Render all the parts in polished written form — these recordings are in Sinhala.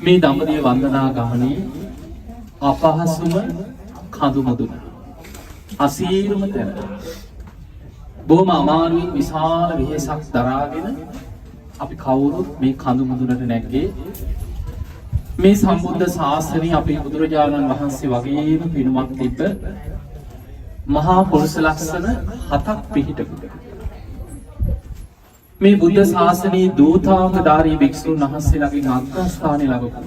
මේ දඹදිව වන්දනා ගමනේ අපහසුම කඳු මුදුන අසීරුම තැන බොහොම අමාරුවෙන් විශාල වෙහෙසක් දරාගෙන අපි කවුරුත් මේ කඳු මුදුනට නැග්ගේ මේ සම්බුද්ධ ශාසනය අපේ බුදුරජාණන් වහන්සේ වගේම පිනුමක් තිබ්බ මහා පුරුෂ ලක්ෂණ 7ක් පිහිටපු මේ බුද්ධ ශාසනයේ දූතාංගධාරී භික්ෂුන් වහන්සේලාගේ අග්‍රස්ථානය ලැබපු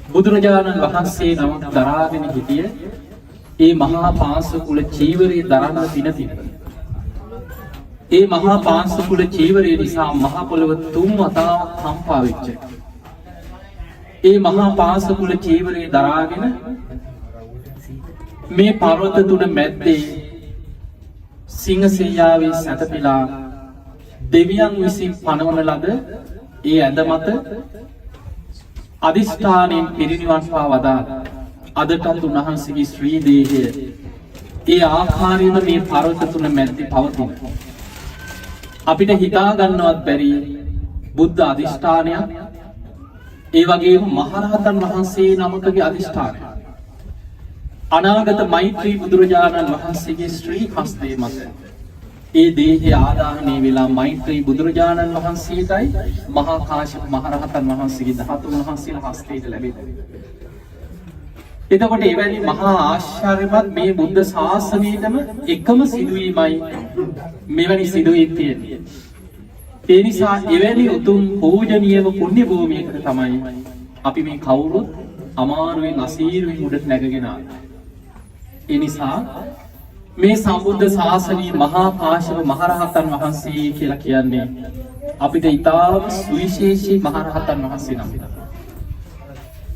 බුදුරජාණන් වහන්සේ නමක් දරාගෙන හිටිය ඒ මහා පාංශකුල චීවරයේ දරන දින තිබෙනවා. ඒ මහා පාංශකුල චීවරය නිසා මහ පොළව තුන් වතාවක් කම්පා වෙච්ච. ඒ මහා පාංශකුල චීවරයේ දරාගෙන මේ පර්වත තුන මැද්දේ සිංහසෙයියාවේ සැතපීලා දෙවියන් විසින් පනවන ලද ඒ ඇඳ මත අදිෂ්ඨානයෙන් පිරිනිවන් පා වදාළා. අදටත් උන්වහන්සේගේ ශ්‍රී දේහය ඒ ආකාරයෙන්ම මේ පර්වත තුන මැද්දේ පවතින. අපිට හිතා ගන්නවත් බැරි බුද්ධ අදිෂ්ඨානයක්, ඒ වගේම මහරහතන් වහන්සේ නමකගේ අදිෂ්ඨානයක්. අනාගත මෛත්‍රී බුදුරජාණන් වහන්සේගේ ශ්‍රී හස්තයේ මත ඒ දේහය ආදාහනය වෙලා මෛත්‍රී බුදුරජාණන් වහන්සේටයි මහා කාශ්‍යප මහරහතන් වහන්සේගේ ධාතුන් වහන්සේලා හස්තයට ලැබෙනවා. එතකොට එවැනි මහා ආශ්චර්යමත් මේ බුද්ධ ශාසනයේදම එකම සිදුවීමයි මෙවැනි සිදුවීම් තියෙන්නේ. ඒ නිසා එවැනි උතුම් පූජනීයම පුණ්‍ය භූමියකට තමයි අපි මේ කවුරුත් අමාරුවෙන් අසීරුවෙන් උඩට නැගගෙන ආවේ. ඒ නිසා මේ සම්බුද්ධ ශාසනයේ මහා කාශ්‍යප මහරහතන් වහන්සේ කියලා කියන්නේ අපිට ඉතාම සුවිශේෂී මහරහතන් වහන්සේ නමක්.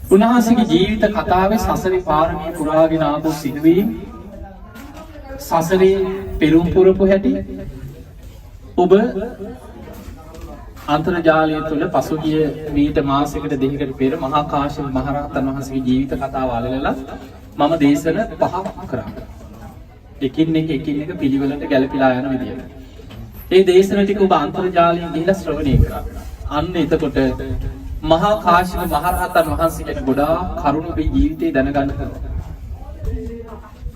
උන්වහන්සේගේ ජීවිත කතාවේ සසරේ පාරමී පුරාගෙන ආපු සිදුවීම්, සසරේ පෙරම් පුරපු හැටි ඔබ අන්තර්ජාලය තුළ පසුගිය මීට මාසයකට දෙකකට පෙර මහා කාශ්‍යප මහරහතන් වහන්සේගේ ජීවිත කතාව අලලලා මම දේශන 5ක් කරා. එකින් එක පිළිවෙලට ගැලපීලා යන විදියට. ඒ දේශන ටික ඔබ අන්තර්ජාලයෙන් ගිහිලා ශ්‍රවණය කරා. අන්න එතකොට මහා කාශ්‍යප මහරහතන් වහන්සේ ගැන ගොඩාක් කරුණු මේ ජීවිතේ දැනගන්න කරනවා.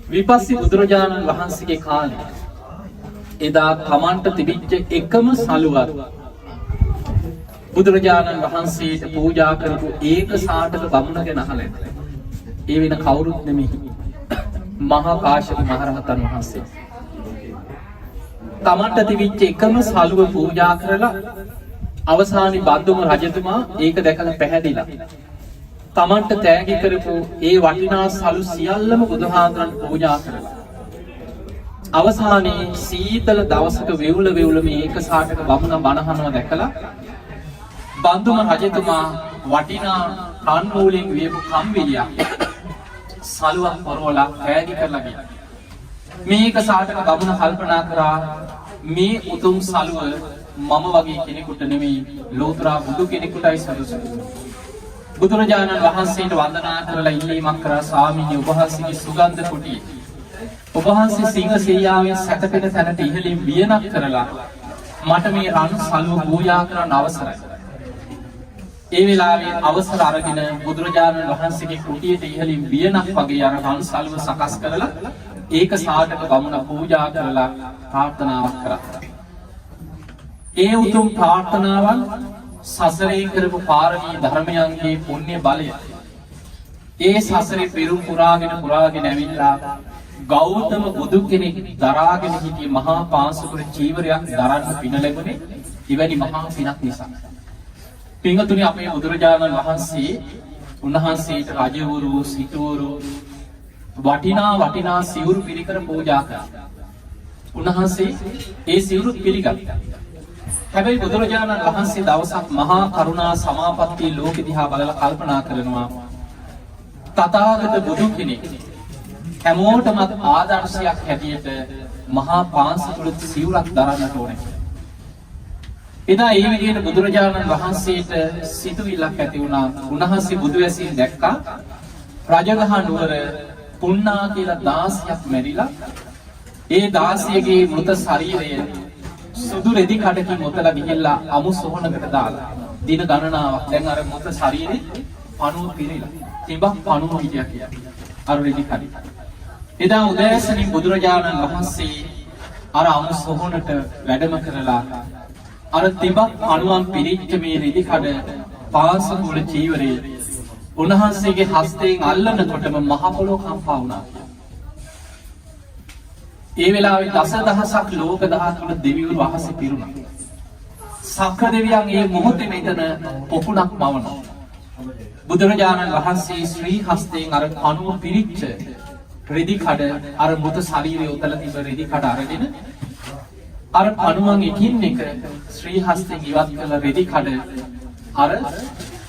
විපස්සී බුදුරජාණන් වහන්සේගේ කාලේ එදා තමන්ට තිබිච්ච එකම සලුවක් බුදුරජාණන් වහන්සේට පූජා කරපු ඒක සාටක බමුණ ගැන අහලා නැහැ. ඒ වෙන කවුරුත් නෙමෙයි. මහා කාශ්‍යප මහරහතන් වහන්සේ. තමන්ට තිබිච්ච එකම සලුව පූජා කරලා අවසානයේ බද්දුම රජතුමා ඒක දැකලා පැහැදිලා. තමන්ට තෑගි කරපු ඒ වටිනා සලු සියල්ලම බුදුහාඳුරන් පූජා කරලා. අවසානයේ සීතල දවසක වෙවුල මේ ඒක සාටක බමුණ බණහනවා දැකලා බද්දුම රජතුමා වටිනා කන් මූලයෙන් වියපු කම්බිලියක් සලුවක් පොරවලා තෑගි කරලා ගියා. මේක සාටක බමුණ කල්පනා කරා මේ උතුම් සලුව මම වගේ කෙනෙකුට නෙමෙයි ලෝතුරා බුදු කෙනෙකුටයි සලසු. බුදුරජාණන් වහන්සේට වන්දනා කරලා ඉල්ලීමක් කරා, ස්වාමීනි ඔබ වහන්සේගේ සුගන්ධ කුටිය ඔබ වහන්සේ සිංහසෙයියාවෙන් සැතපෙන තැනට ඉහළින් වියනක් කරලා මට මේ රන් සලුව පූජා කරන්න අවසරයි. ඒ වෙලාවේ අවසර අරගෙන බුදුරජාණන් වහන්සේගේ කුටියට ඉහළින් වියනක් වගේ අර රන් සලුව සකස් කරලා ඒක සාටක බමුණ පූජා කරලා ප්‍රාර්ථනාවක් කරා. ඒ උතුම් ප්‍රාර්ථනාවන් සසරේ කරපු පාරමී ධර්මයන්ගේ පුණ්‍ය බලය ඒ සසරේ පෙරම් පුරාගෙන ඇවිල්ලා ගෞතම බුදු කෙනෙක් දරාගෙන හිටිය මහා පාංශකුල චීවරයක් දරන්න පින ලැබුණේ එවැනි මහා පිනක් නිසා. පින්වතුනි, අපේ බුදුරජාණන් වහන්සේ උන්වහන්සේට රජවරු සිටුවරු වටිනා සිවුරු පිළිකර පූජා කළා. උන්වහන්සේ ඒ සිවුරු පිළිගත්තා. හැබැයි බුදුරජාණන් වහන්සේ දවසක් මහා කරුණා සමාපත්තිය ලෝකෙ දිහා බලලා කල්පනා කරනවා, තථාගත බුදු කෙනෙක් හැමෝටම ආදර්ශයක් හැටියට මහා පාංශකුල සිවුරක් දරන්නට ඕනේ. එදා ඒ විදිහට බුදුරජාණන් වහන්සේට සිතුවිල්ලක් ඇති වුණා. උන්වහන්සේ බුදු වැසින් දැක්කා රජගහ නුවර පුන්නා කියලා 16ක් මැරිලා ඒ 16ගේ මృత ශරීරය සුදු රෙදි කඩකින් ඔතලා ගිහිල්ලා අමු සොහනකට දාලා දින ගණනාවක් දැන් අර මොක ශරීරේ පණුව පිරিলা. තිබක් පණුව හිටියා කියලා. අර රෙදි කඩි. එදා උදෑසනින් බුදුරජාණන් වහන්සේ අර අමු සොහොනට වැඩම කරලා අර තිබක් පණුවන් පිරිච්ච මේ රෙදි කඩ පාසකුල චීවරේ උන්වහන්සේගේ හස්තයෙන් අල්ලනකොටම මහ පොළොව කම්පා වුණා. ඒ වෙලාවේ දසදහසක් ලෝක ධාතුල දෙවිවරු අහසේ පිරුණා. සක්‍ර දෙවියන් මේ මොහොතේ මෙතන පොකුණක් මවනවා. බුදුරජාණන් වහන්සේ ශ්‍රී හස්තයෙන් අර පණුව පිරිච්ච රෙදි කඩ අර මුත ශරීරය උතල තිබ රෙදි කඩ අරගෙන අර පණුවන් එකින් එක ශ්‍රී හස්තයෙන් ඉවත් කළ රෙදි කඩ අර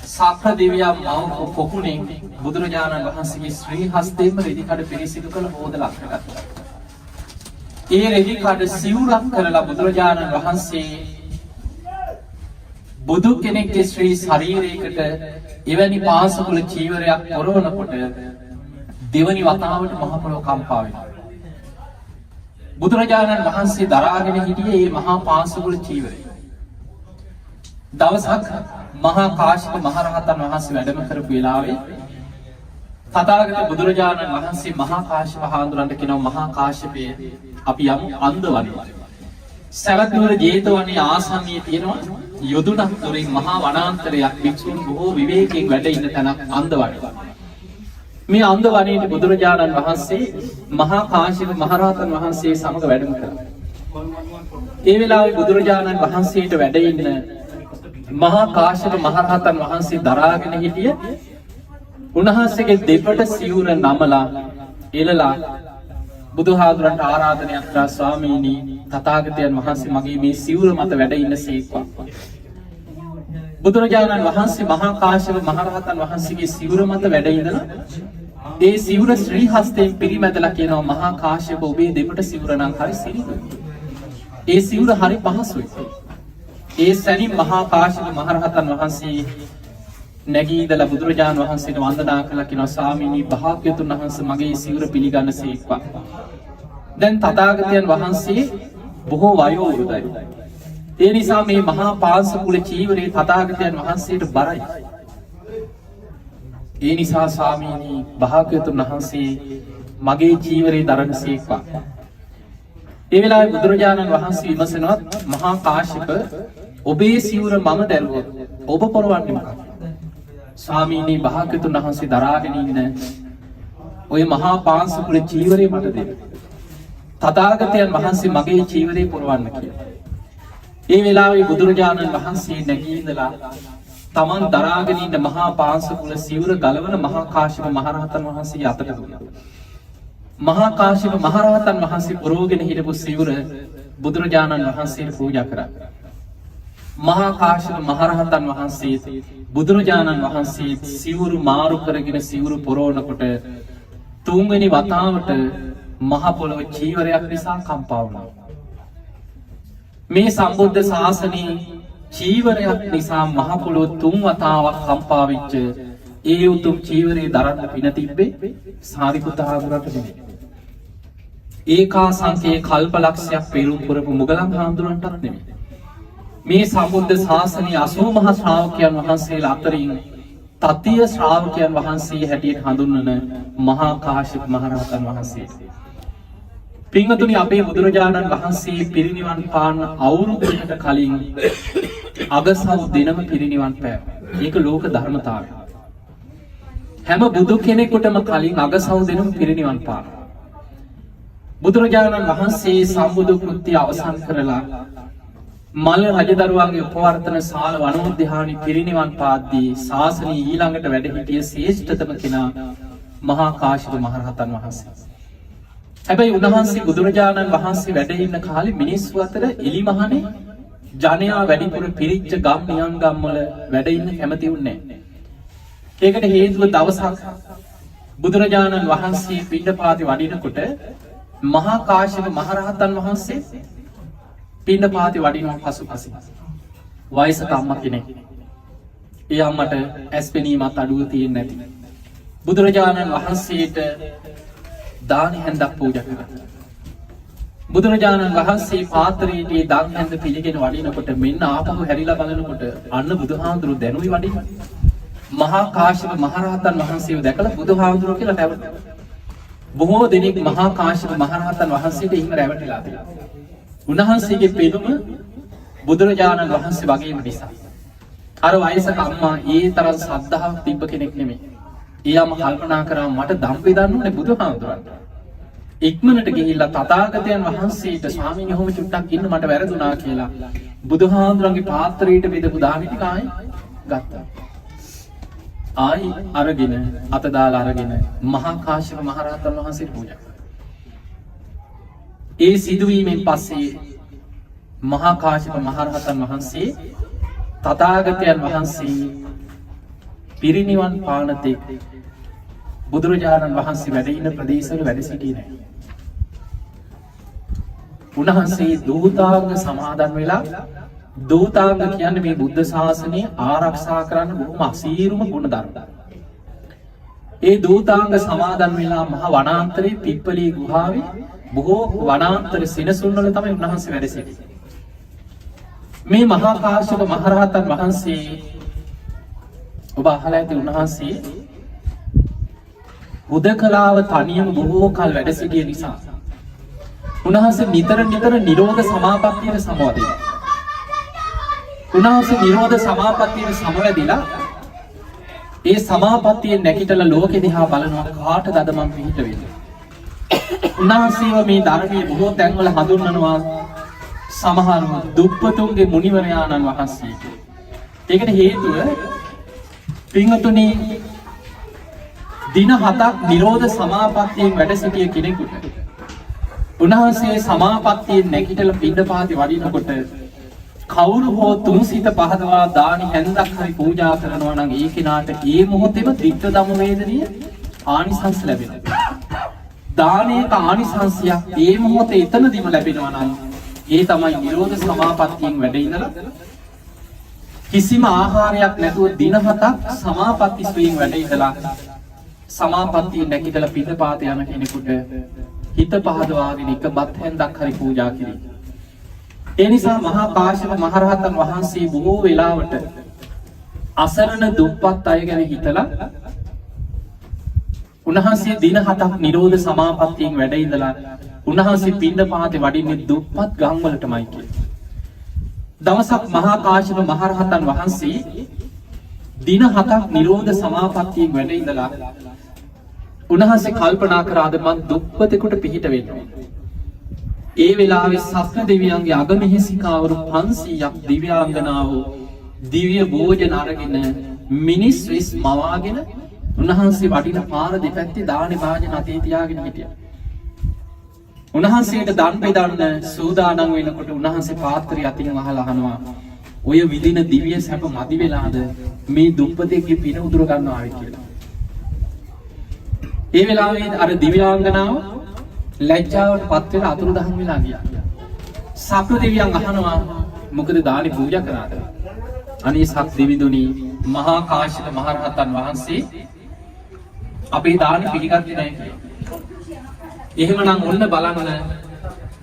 සක්‍ර දෙවියන් මව පොකුණෙන් බුදුරජාණන් වහන්සේගේ ශ්‍රී හස්තයෙන්ම රෙදි කඩ පිරිසිදු කළ හොදලා අත්ගත්තා. ඒ රෙදි කඩ සිවුරක් කරලා බුදුරජාණන් වහන්සේ බුදු කෙනෙක්ගේ ශ්‍රී ශරීරයකට එවැනි පාසකුල චීවරයක් පොරවනකොට දෙවනි වතාවට මහ පොළොව කම්පා වෙනවා. බුදුරජාණන් වහන්සේ දරාගෙන හිටියේ මේ මහා පාසකුල චීවරය. දවසක් මහා කාශ්‍යප මහරහතන් වහන්සේ වැඩම කරපු වෙලාවේ තථාගත බුදුරජාණන් වහන්සේ මහා කාශ්‍යප හාමුදුරන්ට කියනවා මහා කාශ්‍යපය අපි යමු අන්දවනේ. සවැත් නුවර ජේතවනේ ආසන්නයේ තියෙනවා යොදුනක් දොරින් මහා වනාන්තරයක් භික්ෂුන් බොහෝ විවේකයෙන් වැඩ ඉන්න තැනක් අන්දවනේ. මේ අන්දවනේට බුදුරජාණන් වහන්සේ මහා කාශ්‍යප මහරහතන් වහන්සේ සමග වැඩම කළා. ඒ වෙලාවේ බුදුරජාණන් වහන්සේට වැඩ ඉන්න මහා කාශ්‍යප මහරහතන් වහන්සේ දරාගෙන හිටිය උන්වහන්සේගේ දෙපට සිවුර නමලා එළලා බුදුහාඳුරන්ට ආරාධනයක් කරා ස්වාමීනි තථාගතයන් වහන්සේ මගේ මේ සිවුර මත වැඩ ඉන්න සේක්වා. බුදුරජාණන් වහන්සේ මහා කාශ්‍යප මහරහතන් වහන්සේගේ සිවුර මත වැඩ ඉඳලා ඒ සිවුර ශ්‍රී හස්තයෙන් පිරිමැදලා කියනවා මහා කාශ්‍යප ඔබේ දෙපට සිවුර නම් හරි සිරිදුයි. ඒ සිවුර හරි පහසුයි. ඒ සැනින් මහා කාශ්‍යප මහරහතන් වහන්සේ නැගී ඉඳලා බුදුරජාණන් වහන්සේට වන්දනා කළා කියනවා ස්වාමීනි භාග්‍යවතුන් වහන්සේ මගේ සිවුර පිළිගන්න සීක්වා. දැන් තථාගතයන් වහන්සේ බොහෝ වයෝ වෘද්ධයි. ඒ නිසා මේ මහා පාංශකුල චීවරේ තථාගතයන් වහන්සේට බරයි. ඒ නිසා ස්වාමීනි භාග්‍යවතුන් වහන්සේ මගේ චීවරේ දරන සීක්වා. ඒ වෙලාවේ බුදුරජාණන් වහන්සේ විමසනවා මහා කාශ්‍යප ඔබේ සිවුර මම දැරුවොත් ඔබ පොරවන්නේ මොකක්ද? ස්වාමීනි භාග්‍යවතුන් වහන්සේ දරාගෙන ඉන්න ඔය මහා පාංශකුල චීවරේ මට දෙන්න. තථාගතයන් වහන්සේ මගේ චීවරේ පොරවන්න කියලා. ඒ වෙලාවේ බුදුරජාණන් වහන්සේ නැගී ඉඳලා තමන් දරාගෙන ඉන්න මහා පාංශකුල සිවුර ගලවන මහා කාශ්‍යප මහරහතන් වහන්සේ අතට දුන්නා. මහා කාශ්‍යප මහරහතන් වහන්සේ පොරවගෙන හිටපු සිවුර බුදුරජාණන් වහන්සේට පූජා කරා. මහා කාශ්‍යප මහරහතන් වහන්සේ බුදුරජාණන් වහන්සේ සිවුරු මාරු කරගෙන සිවුරු පොරවනකොට තුන්වෙනි වතාවට මහ පොළොව චීවරයක් නිසා කම්පා වුණා. මේ සම්බුද්ධ ශාසනයේ චීවරයක් නිසා මහ පොළොව තුන් වතාවක් කම්පා වෙච්ච ඒ උතුම් චීවරේ දරන්න පින තිබ්බේ සාරිපුත්ත හාමුදුරන්ට නෙමෙයි. ඒකා සංකේ කල්පලක්ෂයක් පෙරම් පුරපු මුගලන් හාමුදුරන්ටත් නෙමෙයි. මේ සම්බුද්ධ ශාසනයේ 80 මහා ශ්‍රාවකයන් වහන්සේලා අතරින් තතිය ශ්‍රාවකයන් වහන්සේ හැටියට හඳුන්වන මහා කාශ්‍යප මහරහතන් වහන්සේ. පින්වතුනි අපේ බුදුරජාණන් වහන්සේ පිරිනිවන් පාන අවුරුද්දකට කලින් අගසව් දිනම පිරිනිවන් පෑවා. ඒක ලෝක ධර්මතාවය. හැම බුදු කෙනෙකුටම කලින් අගසව් දිනම පිරිනිවන් පානවා. බුදුරජාණන් වහන්සේ සම්බුදු කෘත්‍ය අවසන් කරලා මල්ල රජදරුවන්ගේ උපවර්තන ශාල වනෝද්‍යානයේ පිරිනිවන් පාද්දී ශාසනයේ ඊළඟට වැඩ සිටිය ශ්‍රේෂ්ඨතම කෙනා මහා කාශ්‍යප මහරහතන් වහන්සේ. හැබැයි උන්වහන්සේ බුදුරජාණන් වහන්සේ වැඩ ඉන්න කාලේ මිනිස්සු අතර එලිමහනේ ජනයා වැඩිපුර පිරිච්ච ගම් නියංගම් වල වැඩ ඉන්න කැමති වුණේ නැහැ. ඒකට හේතුව දවසක් බුදුරජාණන් වහන්සේ පිණ්ඩපාතේ වඩිනකොට මහා කාශ්‍යප මහරහතන් වහන්සේ පිණ්ඩපාතේ වඩිනවා පසුපසින්. වයසක අම්මා කෙනෙක්. ඒ අම්මට ඇස් පෙනීමත් අඩුව තියෙන්නේ නැති. බුදුරජාණන් වහන්සේට දානි හැන්දක් පූජා කරා. බුදුරජාණන් වහන්සේ පාත්‍රයේදී දන් හැන්ද පිළිගෙන වඩිනකොට මෙන්න ආපහු හැරිලා බලනකොට අන්න බුදුහාමුදුරු දැනුයි වඩින්න. මහා කාශ්‍යප මහරහතන් වහන්සේව දැකලා බුදුහාමුදුරු කියලා රැවටුණා. බොහෝ දෙනෙක් මහා කාශ්‍යප මහරහතන් වහන්සේට එහෙම රැවටිලා තියෙනවා. උන්වහන්සේගේ පෙනුම බුදුරජාණන් වහන්සේ වගේම නිසා. අර වයසක අම්මා ඒ තරම් ශ්‍රද්ධාවක් තිබ්බ කෙනෙක් නෙමෙයි. එයාම කල්පනා කරා මට දම් බෙදන්න ඕනේ බුදුහාමුදුරන්ට. ඉක්මනට ගිහිල්ලා තථාගතයන් වහන්සේට ස්වාමීන් වහන්සේ ඔහොම චුට්ටක් ඉන්න මට වැරදුනා කියලා බුදුහාමුදුරන්ගේ පාත්‍රයට බෙදපු දානි ටික ආයි ගත්තා. ආයි අරගෙන අත දාලා අරගෙන මහා කාශ්‍යප මහරහතන් වහන්සේට පූජා කළා. ඒ සිදුවීමෙන් පස්සේ මහා කාශ්‍යප මහරහතන් වහන්සේ තථාගතයන් වහන්සේ පිරිනිවන් පානතෙක් බුදුරජාණන් වහන්සේ වැඩ ඉන්න ප්‍රදේශවල වැඩ සිටියේ නැහැ. උන්වහන්සේ දූතාංග සමාදන් වෙලා දූතාංග කියන්නේ මේ බුද්ධ ශාසනය ආරක්ෂා කරන්න බොහොම අසීරුම ගුණ ධර්ම. ඒ දූතාංග සමාදන් වෙලා මහ වනාන්තරයේ පිප්පලී ගුහාවේ බොහෝ වනාන්තර සිනසුන් වල තමයි උන්වහන්සේ වැඩ සිටියේ. මේ මහා කාශ්‍යප මහරහතන් වහන්සේ ඔබ අහලා ඇති උන්වහන්සේ හුදකලාව තනියම බොහෝ කල් වැඩ සිටිය නිසා උන්වහන්සේ නිතර නිරෝධ සමාපත්තියට සමවදිනවා. උන්වහන්සේ නිරෝධ සමාපත්තියට සමවැදිලා ඒ සමාපත්තියෙන් නැගිටලා ලෝකෙ දිහා බලනවා කාටද අද මම පිහිට වෙන්නේ. උන්වහන්සේව මේ ධර්මයේ බොහෝ තැන්වල හඳුන්වනවා සමහරව දුප්පතුන්ගේ මුනිවරයාණන් වහන්සේ. ඒකට හේතුව පින්වතුනි දින 7ක් නිරෝධ සමාපත්තියෙන් වැඩ සිටිය කෙනෙකුට උන්වහන්සේ සමාපත්තියෙන් නැගිටලා පින්ඩපාතේ වඩිනකොට කවුරු හෝ තුන් සිත පහදවා දානි හැන්දක් හරි පූජා කරනවා නම් ඒ කෙනාට ඒ මොහොතේම ත්‍රිත්ව ධම්ම වේදනීය ආනිසංස ලැබෙනවා. දානයක ආනිසංසයක් ඒ මොහොතේ එතනදිම ලැබෙනවා නම් ඒ තමයි නිරෝධ සමාපත්තියෙන් වැඩ ඉඳලා කිසිම ආහාරයක් නැතුව දින 7ක් සමාපatti ස්වයෙන් වැඩ ඉඳලා සමාපත්තියෙන් නැගිටලා පිටපාත යන කෙනෙකුට හිත පහදවාගෙන එක බත් හැන්දක් හරි පූජා කිරීම. ඒ නිසා මහා කාශ්‍යප මහරහතන් වහන්සේ බොහෝ වෙලාවට අසරණ දුප්පත් අය ගැන හිතලා උන්වහන්සේ දින 7ක් නිරෝධ සමාපත්තියෙන් වැඩ ඉඳලා උන්වහන්සේ පින්ඩපාතේ වඩින්නේ දුප්පත් ගම් වලටමයි කියලා. දවසක් මහා කාශ්‍යප මහරහතන් වහන්සේ දින 7ක් නිරෝධ සමාපත්තියෙන් වැඩ ඉඳලා උන්වහන්සේ කල්පනා කරාද මං දුප්පතෙකුට පිහිට වෙන්න ඕන. ඒ වෙලාවේ සත්ව දෙවියන්ගේ අගමෙහෙසිකාවරු 500ක් දිව්‍යාංගනාවෝ දිව්‍ය භෝජන අරගෙන මිනිස් විස් මවාගෙන උන්වහන්සේ වඩින පාර දෙපැත්තේ දානේ භාජන අතේ තියාගෙන හිටියා. උන්වහන්සේට දන් බෙදන්න සූදානම් වෙනකොට උන්වහන්සේ පාත්‍රය අතින් වහලා අහනවා ඔය විදින දිව්‍ය සැප මදි වෙලාද මේ දුප්පතෙක්ගේ පින උදුර ගන්න ආවේ කියලා. ඒ වෙලාවේ අර දිව්‍යාංගනාව ලැජ්ජාවට පත් වෙලා අතුරුදහන් වෙලා ගියා. සක්‍ර දෙවියන් අහනවා මොකද දානි පූජා කරාද? අනේ සක් දෙවිඳුනි මහා කාශ්‍යප මහරහතන් වහන්සේ අපේ දානි පිළිගත්තේ නැහැ කියලා. එහෙමනම් ඔන්න බලන්න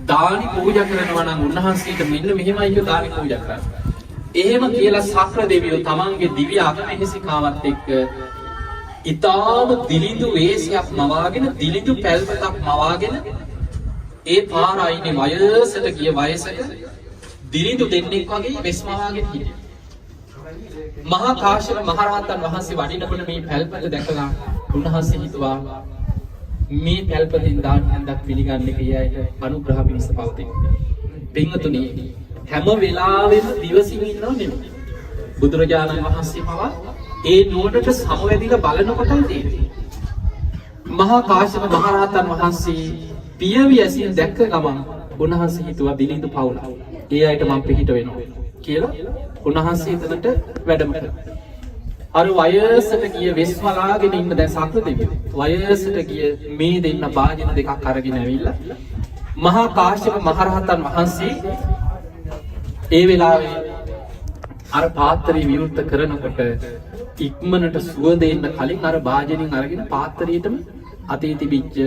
දානි පූජා කරනවා නම් උන්වහන්සේට මෙන්න මෙහෙමයි කිය දානි පූජා කරන්නේ. එහෙම කියලා සක්‍ර දෙවියෝ තමන්ගේ දිව්‍ය අගමෙහෙසිකාවත් එක්ක ඊටාම දිලිඳු වේශයක් මවාගෙන දිලිඳු පැල්පතක් මවාගෙන ඒ පාර අයිනේ වයසට ගිය වයසක දිලිඳු දෙන්නෙක් වගේ වෙස් මවාගෙන හිටියා. මහා කාශ්‍යප මහරහතන් වහන්සේ වඩිනකොට මේ පැල්පත දැකලා උන්වහන්සේ හිතුවා මේ පැල්පතින් දාන හැන්දක් පිළිගන්න කියයිට අනුග්‍රහ පිණිස පවතින. පින්වතුනි හැම වෙලාවෙම දිවසින් ඉන්නව නෙමෙයි. බුදුරජාණන් වහන්සේ පවා ඒ නුවණට සමවැදිලා බලනකොටයි තේරෙන්නේ. මහා කාශ්‍යප මහරහතන් වහන්සේ පියවි ඇසින් දැක්ක ගමන් උන්වහන්සේ හිතුවා දිලිඳු පවුල. ඒ අයට මම පිහිට වෙනවා කියලා උන්වහන්සේ එතනට වැඩම කළා. අර වයසට ගිය වෙස්වලාගෙන ඉන්න දැන් සක්‍ර දෙවියෝ වයසට ගිය මේ දෙන්න භාජන දෙකක් අරගෙන ඇවිල්ලා මහා කාශ්‍යප මහරහතන් වහන්සේ ඒ වෙලාවේ අර පාත්‍රය විවෘත කරනකොට ඉක්මනට සුවඳ එන්න කලින් අර භාජනෙන් අරගෙන පාත්‍රයටම අතේ තිබිච්ච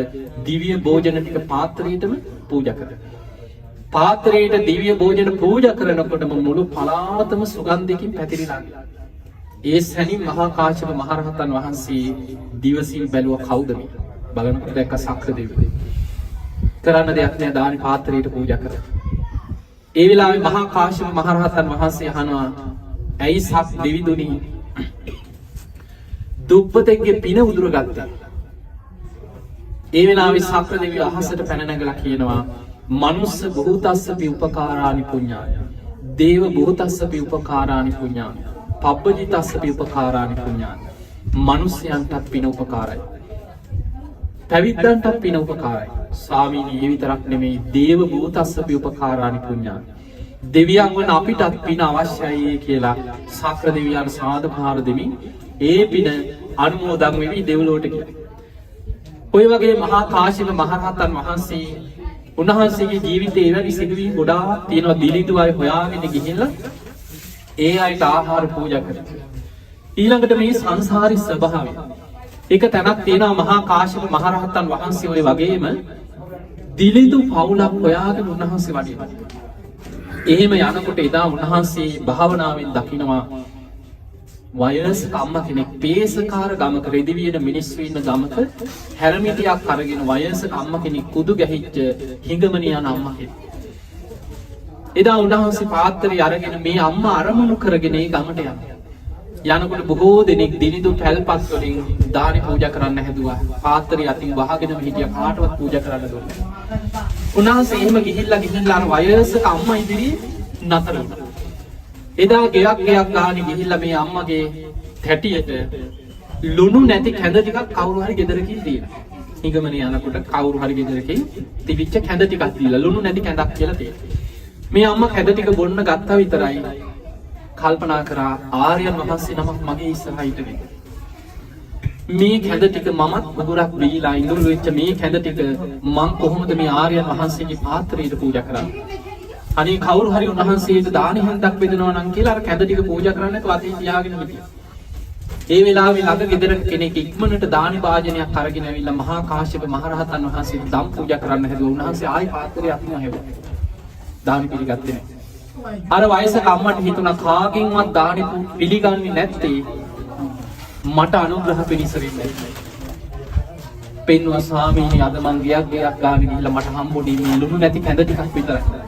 දිව්‍ය භෝජන ටික පාත්‍රයටම පූජා කරා. පාත්‍රයට දිව්‍ය භෝජන පූජා කරනකොටම මුළු පළාතම සුගන්ධයකින් පැතිරිලා. ඒ සැනින් මහා කාශ්‍යප මහරහතන් වහන්සේ දිවසින් බැලුව කවුද මේ? බලනකොට දැක්ක සක්‍ර දෙවියෝ. කරන්න දෙයක් නෑ දානි පාත්‍රයට පූජා කරා. ඒ වෙලාවේ මහා කාශ්‍යප මහරහතන් වහන්සේ අහනවා ඇයි සක් දෙවිදුනි දුප්පතෙක්ගේ පින උදුරගත්තා? ඒ වෙලාවේ සක්‍ර දෙවියෝ අහසට පැන නැගලා කියනවා මනුස්ස බොහෝතස්සපි උපකාරානි පුඤ්ඤාය දේව බොහෝතස්සපි උපකාරානි පුඤ්ඤාය පබ්බජිතස්සපි උපකාරානි පුඤ්ඤාය. මනුස්සයන්ටත් පින උපකාරයි, පැවිද්දන්ටත් පින උපකාරයි. ස්වාමීනි ඒ විතරක් නෙමෙයි දේව බොහෝතස්සපි උපකාරානි පුඤ්ඤාය. දෙවියන් වන අපිටත් පින අවශ්‍යයි කියලා සක්‍ර දෙවියන් සාදුකාර දෙමින් ඒ පින අනුමෝදන් වෙවි දෙව්ලොවට ගියා. ඔය වගේ මහා කාශ්‍යප මහරහතන් වහන්සේ උන්වහන්සේගේ ජීවිතේ එවැනි සිදුවීම් ගොඩාක් තියෙනවා. දිලිඳු අය හොයාගෙන ගිහිල්ලා ඒ අයට ආහාර පූජා කරනවා. ඊළඟට මේ සංසාරී ස්වභාවය එක තැනක් තියෙනවා. මහා කාශ්‍යප මහරහතන් වහන්සේ ඔය වගේම දිලිඳු පවුලක් හොයාගෙන උන්වහන්සේ වඩිනවා. එහෙම යනකොට එදා උන්වහන්සේ භාවනාවෙන් දකිනවා වයසක අම්මා කෙනෙක් පේසකාර ගමක රෙදි වියන මිනිස්සු ඉන්න ගමක හැරමිටියක් අරගෙන වයසක අම්මා කෙනෙක් කුදු ගැහිච්ච හිඟමන යන අම්මා කෙනෙක්. එදා උන්වහන්සේ පාත්‍රය අරගෙන මේ අම්මා අරමුණු කරගෙන ඒ ගමට යනවා. යනකොට බොහෝ දෙනෙක් දිනිදු පැල්පත් වලින් දානි පූජා කරන්න හැදුවා. පාත්‍රය අතින් වහගෙනම හිටියා, කාටවත් පූජා කරන්න දුන්නේ නැහැ. උන්වහන්සේ එහෙම ගිහිල්ලා අර වයසක අම්මා ඉදිරියේ නතර වුණා. එදා ගෙයක් ගානේ ගිහිල්ලා මේ අම්මගේ තැටියට ලුණු නැති කැඳ ටිකක් කවුරු හරි ගෙදරකින් දීලා. හිඟමනේ යනකොට කවුරු හරි ගෙදරකින් තිබිච්ච කැඳ ටිකක් දීලා ලුණු නැති කැඳක් කියලා තියෙනවා. මේ අම්මා කැඳ ටික බොන්න ගත්තා විතරයි කල්පනා කරා ආර්යයන් වහන්සේ නමක් මගේ ඉස්සරහා හිටගෙන. මේ කැඳ ටික මමත් උගුරක් බීලා ඉඳුල් වෙච්ච මේ කැඳ ටික මං කොහොමද මේ ආර්යයන් වහන්සේගේ පාත්‍රයට පූජා කරන්නේ? අනේ කවුරු හරි උන්වහන්සේට දානි හන්දක් බෙදනවා නම් කියලා අර කැඳ ටික පූජා කරන්න නැතුව අතේ තියාගෙන හිටියා. ඒ වෙලාවේ ළඟ ගෙදර කෙනෙක් ඉක්මනට දානි භාජනයක් අරගෙන ඇවිල්ලා මහා කාශ්‍යප මහරහතන් වහන්සේට දම් පූජා කරන්න හැදුවා. උන්වහන්සේ ආයි පාත්‍රය අතින් හැවුවා. දානි පිළිගත්තේ නැහැ. අර වයසක අම්මට හිතුණා කාගෙන්වත් දානි පිළිගන්නේ නැත්තේ මට අනුග්‍රහ පිණිස වෙන්නේ. පෙන්වා ස්වාමීනි අද මං ගියක් ගානේ ගිහිල්ලා මට හම්බුනේ මේ ලුණු නැති කැඳ ටිකක් විතරයි.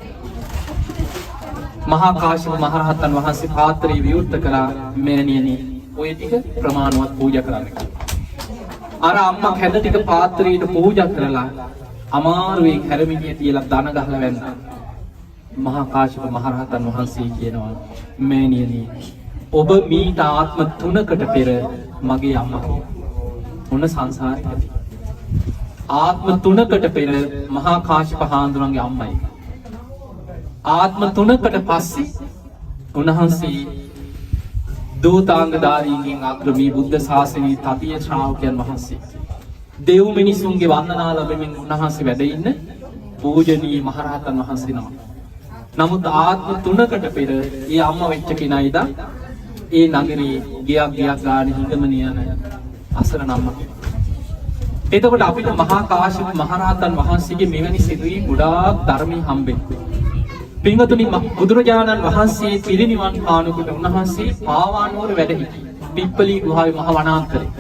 මහා කාශ්‍යප මහරහතන් වහන්සේ පාත්‍රය විවෘත කළා. මෙරණියනි ඔය ටික ප්‍රමාණවත් පූජා කරන්න කියලා. අර අම්මා කැඳ ටික පාත්‍රයට පූජා කරලා අමාරුවෙන් හැරමිටිය තියලා දන ගහලා වැන්දා. මහා කාශ්‍යප මහරහතන් වහන්සේ කියනවා මෙරණියනි ඔබ මීට ආත්ම 3කට පෙර මගේ අම්මා මොන සංසාරේ ආත්ම 3කට පෙර මහා කාශ්‍යප හාමුදුරන්ගේ අම්මයි. ආත්ම 3කට පස්සේ උන්වහන්සේ දූතාංගධාරීන්ගෙන් අග්‍රමී බුද්ධ ශාසනයේ තතිය ශ්‍රාවකයන් වහන්සේ දෙව් මිනිසුන්ගේ වන්දනා ලැබෙමින් උන්වහන්සේ වැඩ ඉන්න පූජනීය මහරහතන් වහන්සේ නම. නමුත් ආත්ම 3කට පෙර ඒ අම්මා වෙච්ච කෙනා ඉදා ඒ නගරේ ගියක් ගානේ හිඟමන යන අසරණ අම්මා. එතකොට අපිට මහා කාශ්‍යප මහරහතන් වහන්සේගේ මෙවැනි සිදුවීම් ගොඩාක් ධර්මී හම්බෙන්නේ. පින්වතුනි බුදුරජාණන් වහන්සේ පිරිනිවන් පානකොට උන්වහන්සේ පාවානුවර වැඩ සිටියේ. පිප්පලී ගුහාවේ මහ වනාන්තරේ.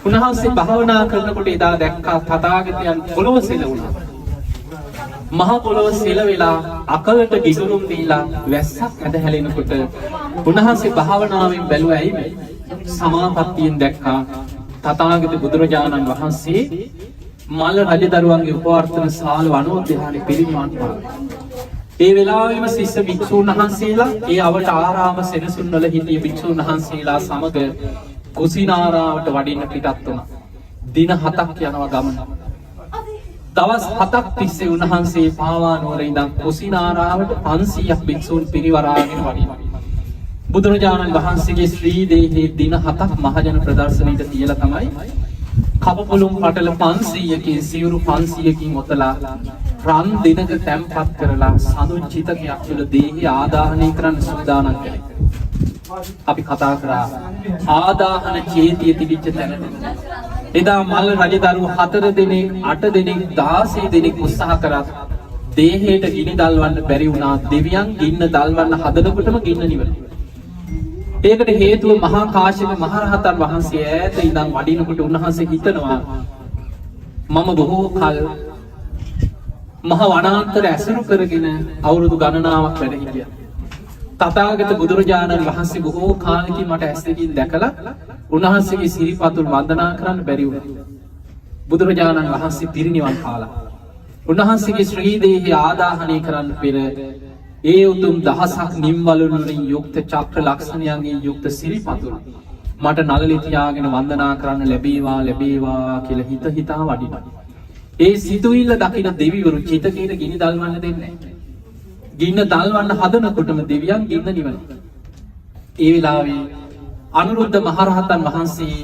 උන්වහන්සේ භාවනා කරනකොට එදා දැක්කා තථාගතයන් පොළොව සෙලවුණා. මහ පොළොව සෙලවෙලා අකලට ගිගුරුම් දීලා වැස්සක් ඇද හැලෙනකොට උන්වහන්සේ භාවනාවෙන් බැලුවා ඇයි මේ සමාපත්තියෙන් දැක්කා තථාගත බුදුරජාණන් වහන්සේ මල්ල රජදරුවන්ගේ උපවර්තන ශාල වනෝද්‍යානයේ පිරිනිවන් පානවා. ඒ වෙලාවෙම ශිෂ්‍ය භික්ෂූන් වහන්සේලා ඒ අවට ආරාම සෙනසුන්වල හිටිය භික්ෂූන් වහන්සේලා සමග කුසිනාරාවට වඩින්න පිටත් වුණා. දින 7ක් යනවා ගමන. දවස් 7ක් තිස්සේ උන්වහන්සේ පාවානුවර ඉඳන් කුසිනාරාවට 500ක් භික්ෂූන් පිරිවරාගෙන වඩිනවා. බුදුරජාණන් වහන්සේගේ ශ්‍රී දේහයේ දින 7ක් මහජන ප්‍රදර්ශනයට තියලා තමයි කපපොළුම් පටල 500කින් සිවුරු 500කින් ඔතලා රන් දිනක තැම්පත් කරලා සඳුන් චිතකයක් තුළ දේහය ආදාහනය කරන්න සූදානම් කළේ. අපි කතා කරා ආදාහන චේතිය තිබිච්ච තැනට. එදා මල් රජදරුවෝ 4 දෙනෙක් 8 දෙනෙක් 16 දෙනෙක් උත්සාහ කරා දේහයට ගිනි දල්වන්න බැරි වුණා. දෙවියන් ගින්න දල්වන්න හදනකොටම ගින්න නිවනවා. ඒකට හේතුව මහා කාශ්‍යප මහරහතන් වහන්සේ ඈත ඉඳන් වඩිනකොට උන්වහන්සේ හිතනවා මම බොහෝ කල මහ වනාන්තර ඇසුරු කරගෙන අවුරුදු ගණනාවක් වැඩ හිටියා. තථාගත බුදුරජාණන් වහන්සේ බොහෝ කාලෙකින් මට ඇස් දෙකින් දැකලා උන්වහන්සේගේ සිරිපතුල් වන්දනා කරන්න බැරි වුණා. බුදුරජාණන් වහන්සේ පිරිනිවන් පාලා. උන්වහන්සේගේ ශ්‍රී දේහය ආදාහනය කරන්න පෙර ඒ උතුම් දහසක් නිම්වලුන් වලින් යුක්ත චක්‍ර ලක්ෂණයන්ගෙන් යුක්ත සිරිපතුල් මට නළලේ තියාගෙන වන්දනා කරන්න ලැබේවා ලැබේවා කියලා හිත හිතා වඩිනවා. ඒ සිතුවිල්ල දකින දෙවිවරු චිතකයට ගිනි දල්වන්න දෙන්නේ නැහැ. ගින්න දල්වන්න හදනකොටම දෙවියන් ගින්න නිවනවා. ඒ වෙලාවේ අනුරුද්ධ මහරහතන් වහන්සේ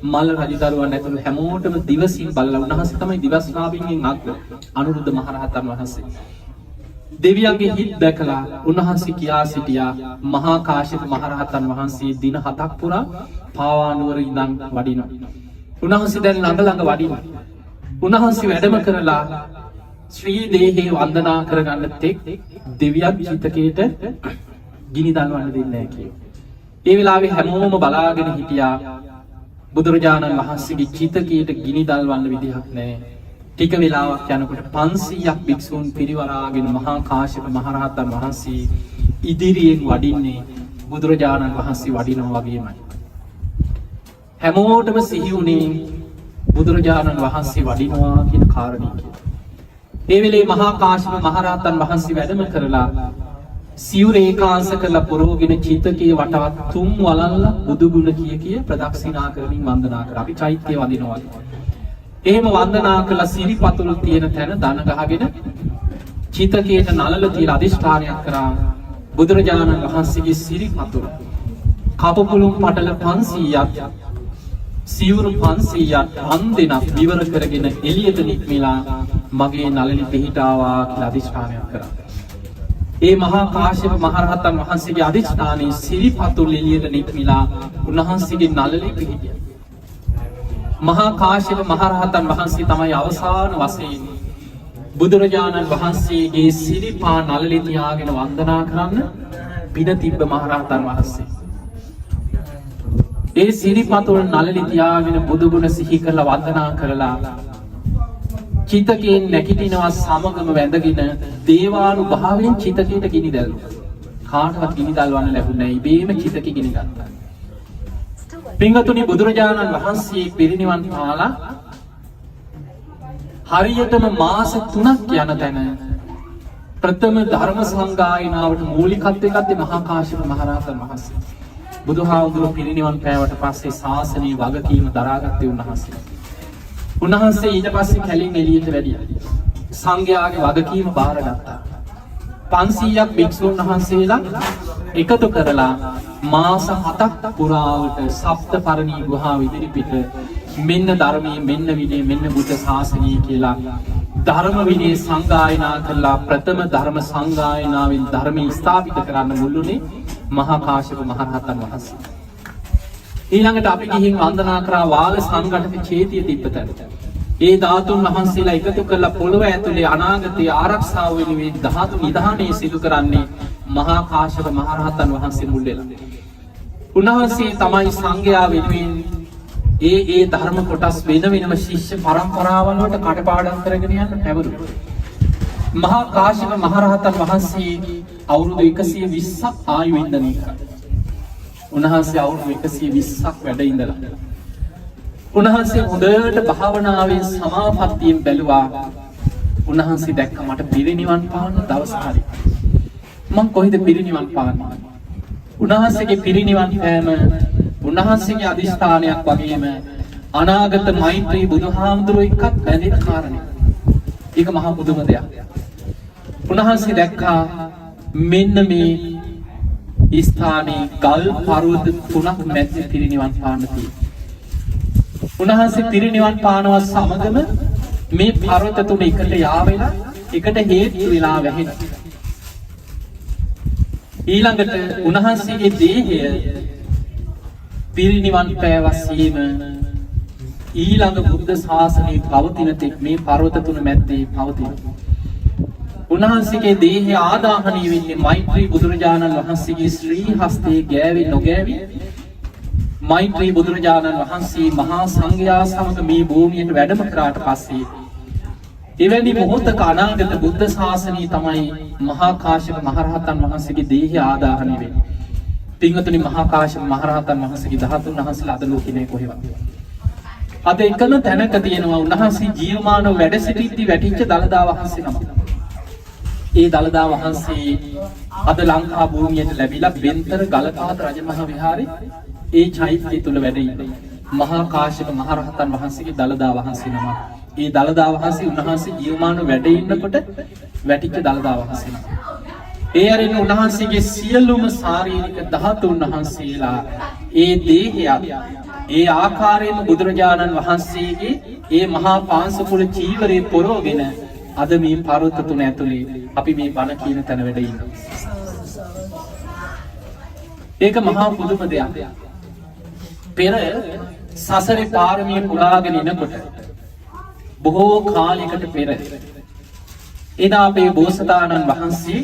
මල්ල රජදරුවන් ඇතුළු හැමෝටම දිවසින් බලලා උන්වහන්සේ තමයි දිවස්නාභින්ගෙන් අග්‍ර අනුරුද්ධ මහරහතන් වහන්සේ. දෙවියන්ගේ හිත් දැකලා උන්වහන්සේ කියා සිටියා මහා කාශ්‍යප මහරහතන් වහන්සේ දින 7ක් පුරා පාවානුවර ඉඳන් වඩිනවා. උන්වහන්සේ දැන් ළඟ ළඟ වඩිනවා. උන්වහන්සේ වැඩම කරලා ශ්‍රී දේහේ වන්දනා කරගන්න තෙක් දෙවියන් චිතකයට ගිනි දල්වන්න දෙන්නේ නැහැ කියනවා. ඒ වෙලාවේ හැමෝම බලාගෙන හිටියා බුදුරජාණන් වහන්සේගේ චිතකයට ගිනි දල්වන්න විදිහක් නැහැ. ටික වෙලාවක් යනකොට 500ක් භික්ෂූන් පිරිවරාගෙන මහා කාශ්‍යප මහරහතන් වහන්සේ ඉදිරියෙන් වඩින්නේ බුදුරජාණන් වහන්සේ වඩිනවා වගේමයි. හැමෝටම සිහි වුණේ බුදුරජාණන් වහන්සේ වඩිනවා කියන කාරණේ කියලා. ඒ වෙලේ මහා කාශ්‍යප මහරහතන් වහන්සේ වැඩම කරලා සිවුර ඒකාංශ කරලා පුරෝගෙන චිතකයේ වටවත් තුන් වලල්ල බුදු ගුණ කිය ප්‍රදක්ෂිනා කරමින් වන්දනා කරා. අපි චෛත්‍යය වදිනවා. එහෙම වන්දනා කළා සිරිපතුල් තියෙන තැන දන ගහගෙන චිතකයට නළල තියලා අදිෂ්ඨානයක් කරා. බුදුරජාණන් වහන්සේගේ සිරිපතුල් කපපුළුම් පටල 500ක් සිවුරු 500ක් අන්දෙනක් විවර කරගෙන එළියට නික්මිලා මගේ නළලි පිහිටාවා කියලා අදිෂ්ඨානයක් කරා. ඒ මහා කාශ්‍යප මහරහතන් වහන්සේගේ අදිෂ්ඨානයේ සිරිපතුල් එළියට නික්මිලා උන්වහන්සේගේ නළලි පිහිටියා. මහා කාශ්‍යප මහරහතන් වහන්සේ තමයි අවසාන වශයෙන් බුදුරජාණන් වහන්සේගේ සිරිපා නළලි තියාගෙන වන්දනා කරන්න පින තිබ්බ මහරහතන් වහන්සේ. ඒ සිරිපතුල් නළලි තියාගෙන බුදු ගුණ සිහි කරලා වන්දනා කරලා චිතකයෙන් නැගිටිනවා සමගම වැඳගෙන දේවානුභාවයෙන් චිතකයට ගිනි දැල්වුවා. කාටවත් ගිනි දල්වන්න ලැබුණේ නැහැ. ඉබේම චිතකෙ ගිනි ගත්තා. පින්වතුනි බුදුරජාණන් වහන්සේ පිරිනිවන් පාලා හරියටම මාස 3ක් යන තැන ප්‍රථම ධර්ම සංගායනාවට මූලිකත්වය ගත්තේ මහා කාශ්‍යප මහරහතන් වහන්සේ. බුදුහාමුදුරුවෝ පිරිනිවන් පෑවට පස්සේ ශාසනීය වගකීම දරාගත්තේ උන්වහන්සේ. උන්වහන්සේ ඊට පස්සේ කැලින් එළියට වැඩියා. සංඝයාගේ වගකීම බාරගත්තා. 500ක් භික්ෂුන් වහන්සේලා එකතු කරලා මාස 7ක් පුරාවට සප්තපරණී ගුහාව ඉදිරිපිට මෙන්න ධර්මයේ මෙන්න විනය මෙන්න බුද්ධ ශාසනය කියලා ධර්ම විනය සංගායනා කළා. ප්‍රථම ධර්ම සංගායනාවෙන් ධර්මයේ ස්ථාපිත කරන්න මුල්ුණේ මහා කාශ්‍යප මහරහතන් වහන්සේ. ඊළඟට අපි ගිහින් වන්දනා කරා වාල සංඝටක චේතිය තිබ්බතන. ඒ ධාතුන් වහන්සේලා එකතු කරලා පොළොව ඇතුලේ අනාගතයේ ආරක්ෂාව වෙනුවෙන් ධාතු නිධානය සිදු කරන්නේ මහා කාශ්‍යප මහරහතන් වහන්සේ මුල් වෙලා. උන්වහන්සේ තමයි සංඝයා වෙනුවෙන් ඒ ධර්ම කොටස් වෙන වෙනම ශිෂ්‍ය පරම්පරාවන් වලට කටපාඩම් කරගෙන යන පැවරුණා. මහා කාශ්‍යප මහරහතන් වහන්සේ අවුරුදු 120ක් ආයු වින්දනය කරා. උන්වහන්සේ අවුරුදු 120ක් වැඩ ඉඳලා උන්වහන්සේ හොඳට භාවනාවේ සමාපත්තියෙන් බැලුවා. උන්වහන්සේ දැක්ක මට පිරිනිවන් පාන දවස හරි. මං කොහෙද පිරිනිවන් පාන්නේ? උන්වහන්සේගේ පිරිනිවන් පෑම උන්වහන්සේගේ අදිෂ්ඨානයක් වගේම අනාගත මෛත්‍රී බුදුහාමුදුරුවෝ එක්කත් බැඳෙන කාරණයක්. ඒක මහා පුදුම දෙයක්. උන්වහන්සේ දැක්කා මෙන්න මේ ස්ථානයේ ගල් පර්වත 3ක් මැද්දේ පිරිනිවන් පාන තියෙනවා. උන්වහන්සේ පිරිනිවන් පානවා සමගම මේ පර්වත තුන එකට යාවෙලා එකට හේතු වෙලා වැහෙනවා. ඊළඟට උන්වහන්සේගේ දේහය පිරිනිවන් පෑවසීම ඊළඟ බුද්ධ ශාසනයේ පවතින තෙක් මේ පර්වත තුන මැද්දේ පවතින. උන්වහන්සේගේ දේහය ආදාහනය වෙන්නේ මෛත්‍රී බුදුරජාණන් වහන්සේගේ ශ්‍රී හස්තයේ ගෑවි නොගෑවි මෛත්‍රී බුදුරජාණන් වහන්සේ මහා සංඝයා සමග මේ භූමියට වැඩම කරාට පස්සේ එවැනි මොහොතක අනාගත බුද්ධ ශාසනය තමයි මහා කාශ්‍යප මහරහතන් වහන්සේගේ දේහය ආදාහනය වෙන්නේ. පින්වතුනි, මහා කාශ්‍යප මහරහතන් වහන්සේගේ 13 වහන්සේලා අද ලෝකේ නැහැ කොහෙවත්. අද එකම තැනක තියෙනවා උන්වහන්සේ ජීවමානව වැඩ සිටිද්දී වැටිච්ච දළදා වහන්සේ නම. ඒ දළදා වහන්සේ අද ලංකා භූමියට ලැබිලා බෙන්තර ගලපාත රජමහා විහාරේ ඒ චෛත්‍යය තුල වැඩ ඉන්නේ මහා කාශ්‍යප මහරහතන් වහන්සේගේ දළදා වහන්සේ නම. ඒ දළදා වහන්සේ උන්වහන්සේ ජීවමානව වැඩ ඉන්නකොට වැටිච්ච දළදා වහන්සේ නම. ඒ අරින් උන්වහන්සේගේ සියලුම ශාරීරික ධාතුන් වහන්සේලා ඒ දේහය ඒ ආකාරයෙන්ම බුදුරජාණන් වහන්සේගේ ඒ මහා පාංශකුල චීවරේ පොරවගෙන අද මේ පර්වත තුන ඇතුලේ අපි මේ බණ කියන තැන වැඩ ඉන්නවා. ඒක මහා පුදුම දෙයක්. පෙර සසරේ පාරමී පුරාගෙන ඉනකොට බොහෝ කාලයකට පෙර එදා අපේ බෝසතාණන් වහන්සේ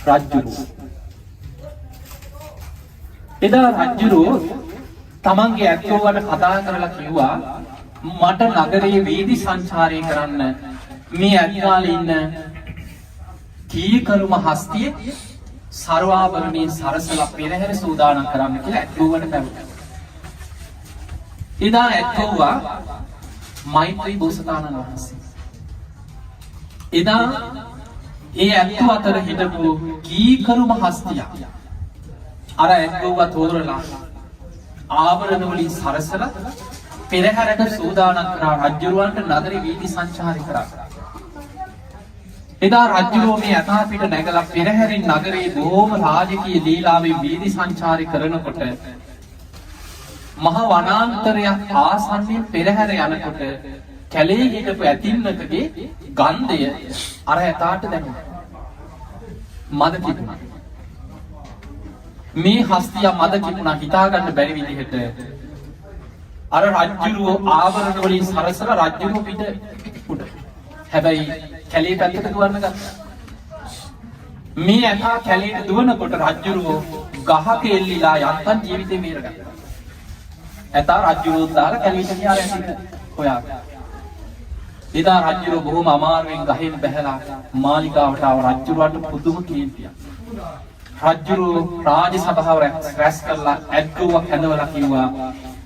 රජුරු එදා රජුරු තමන්ගේ ඇත්තෝවට කතා කරලා කිව්වා මට නගරයේ වීදි සංචාරය කරන්න මේ ඇත්කාලේ ඉන්න කීකරුම හස්තිය සර්වාභරණී සරසලා පෙරහැර සූදානම් කරන්න කියලා ඇත්තෝවට පැවරුණා. එදා ඇත්තෝවා මෛත්‍රී බෝසතාණන් වහන්සේ. එදා ඒ ඇත්තෝ අතර හිටපු කීකරුම හස්තිය අර ඇත්තෝව තෝරලා ආභරණ වලින් සරසලා පෙරහැරට සූදානම් කරා රජුරවන්ට නගරේ වීදි සංචාරය කරා. එදා රජුරෝ මේ යථා පිට නැගලා පෙරහැරින් නගරේ බොහොම රාජකීය ලීලාවෙන් වීදි සංචාරය කරනකොට මහ වනාන්තරයක් ආසන්නයෙන් පෙරහැර යනකොට කැලේ හිටපු ඇතින්නකගේ ගන්ධය අර ඇතාට දැනුණා. මද කිපුණා. මේ හස්තිය මද කිපුණා හිතාගන්න බැරි විදිහට අර රජුරෝ ආවරණ වලින් සරසලා රජුරෝ පිට උඩ. හැබැයි කැලේ පැත්තට දුවන්න ගත්තා. මේ ඇතා කැලේට දුවනකොට රජුරෝ ගහක එල්ලිලා යන්තම් ජීවිතේ මේරගත්තා. ඇතා රජුරෝ දාලා කැලේට ගියා රැඳින්න හොයාගෙන. එදා රජුරෝ බොහොම අමාරුවෙන් ගහෙන් බැහැලා මාලිගාවට ආව. රජුරවන්ට පුදුම කීර්තියක්. රජුරෝ රාජ සභාව රැස් කරලා ඇද්ගොවක් හැඳවලා කිව්වා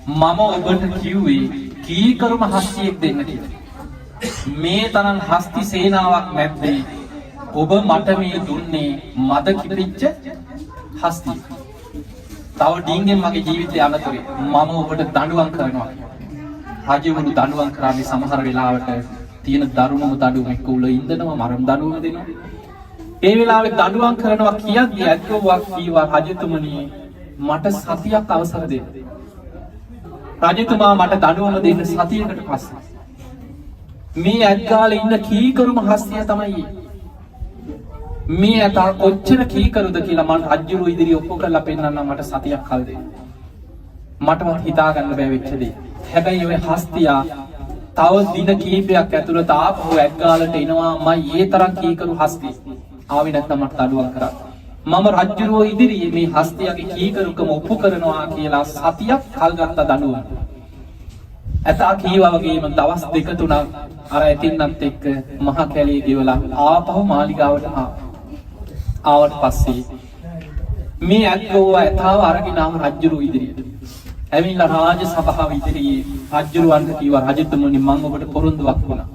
මම ඔබට කිව්වේ කීකරුම හස්තියෙක් දෙන්න කියලා. මේ තරම් හස්ති සේනාවක් නැද්දේ ඔබ මට මේ දුන්නේ මද කිපිච්ච හස්තිය. තව ඩිංගෙන් මගේ ජීවිතය අනතුරේ මම ඔබට දඬුවම් කරනවා. රජවරු දඬුවම් කරන්නේ සමහර වෙලාවට තියෙන දරුණුම දඬුවම් එක්ක උල ඉඳනවා මරණ දඬුවම දෙනවා. ඒ වෙලාවේ දඬුවම් කරනවා කියද්දී ඇද්ගොවක් කීවා රජතුමනි මට සතියක් අවසර දෙන්න. රජතුමා මට දඬුවම දෙන්න සතියකට පස්සේ. මේ ඇත්ගාලේ ඉන්න කීකරුම හස්තිය තමයි මේ ඇතා කොච්චර කීකරුද කියලා මම රජුරු ඉදිරිය ඔප්පු කරලා පෙන්නන්න මට සතියක් කල් දෙන්න. මටවත් හිතා ගන්න බැහැ වෙච්ච දේ. හැබැයි ඔය හස්තියා තව දින කීපයක් ඇතුළත ආපහු ඇත්ගාලට එනවා මම ඒ තරම් කීකරු හස්තිය. ආවේ නැත්නම් මට දඬුවම් කරා. මම රජුරුව ඉදිරියේ මේ හස්තියගේ කීකරුකම ඔප්පු කරනවා කියලා සතියක් කල් ගත්ත දඬුවම්. ඇතා කීවා වගේම දවස් දෙක තුනක් අර ඇතින්නත් එක්ක මහා කැලේ ගෙවලා ආපහු මාලිගාවට ආවට පස්සේ මේ ඇත්ගොව ඇතාව අරගෙන ආව රජුරුව ඉදිරියට. ඇවිල්ලා රාජ සභාව ඉදිරියේ රජුරුවන්ට කිව්වා රජතුමනි මම ඔබට පොරොන්දුවක් වුණා.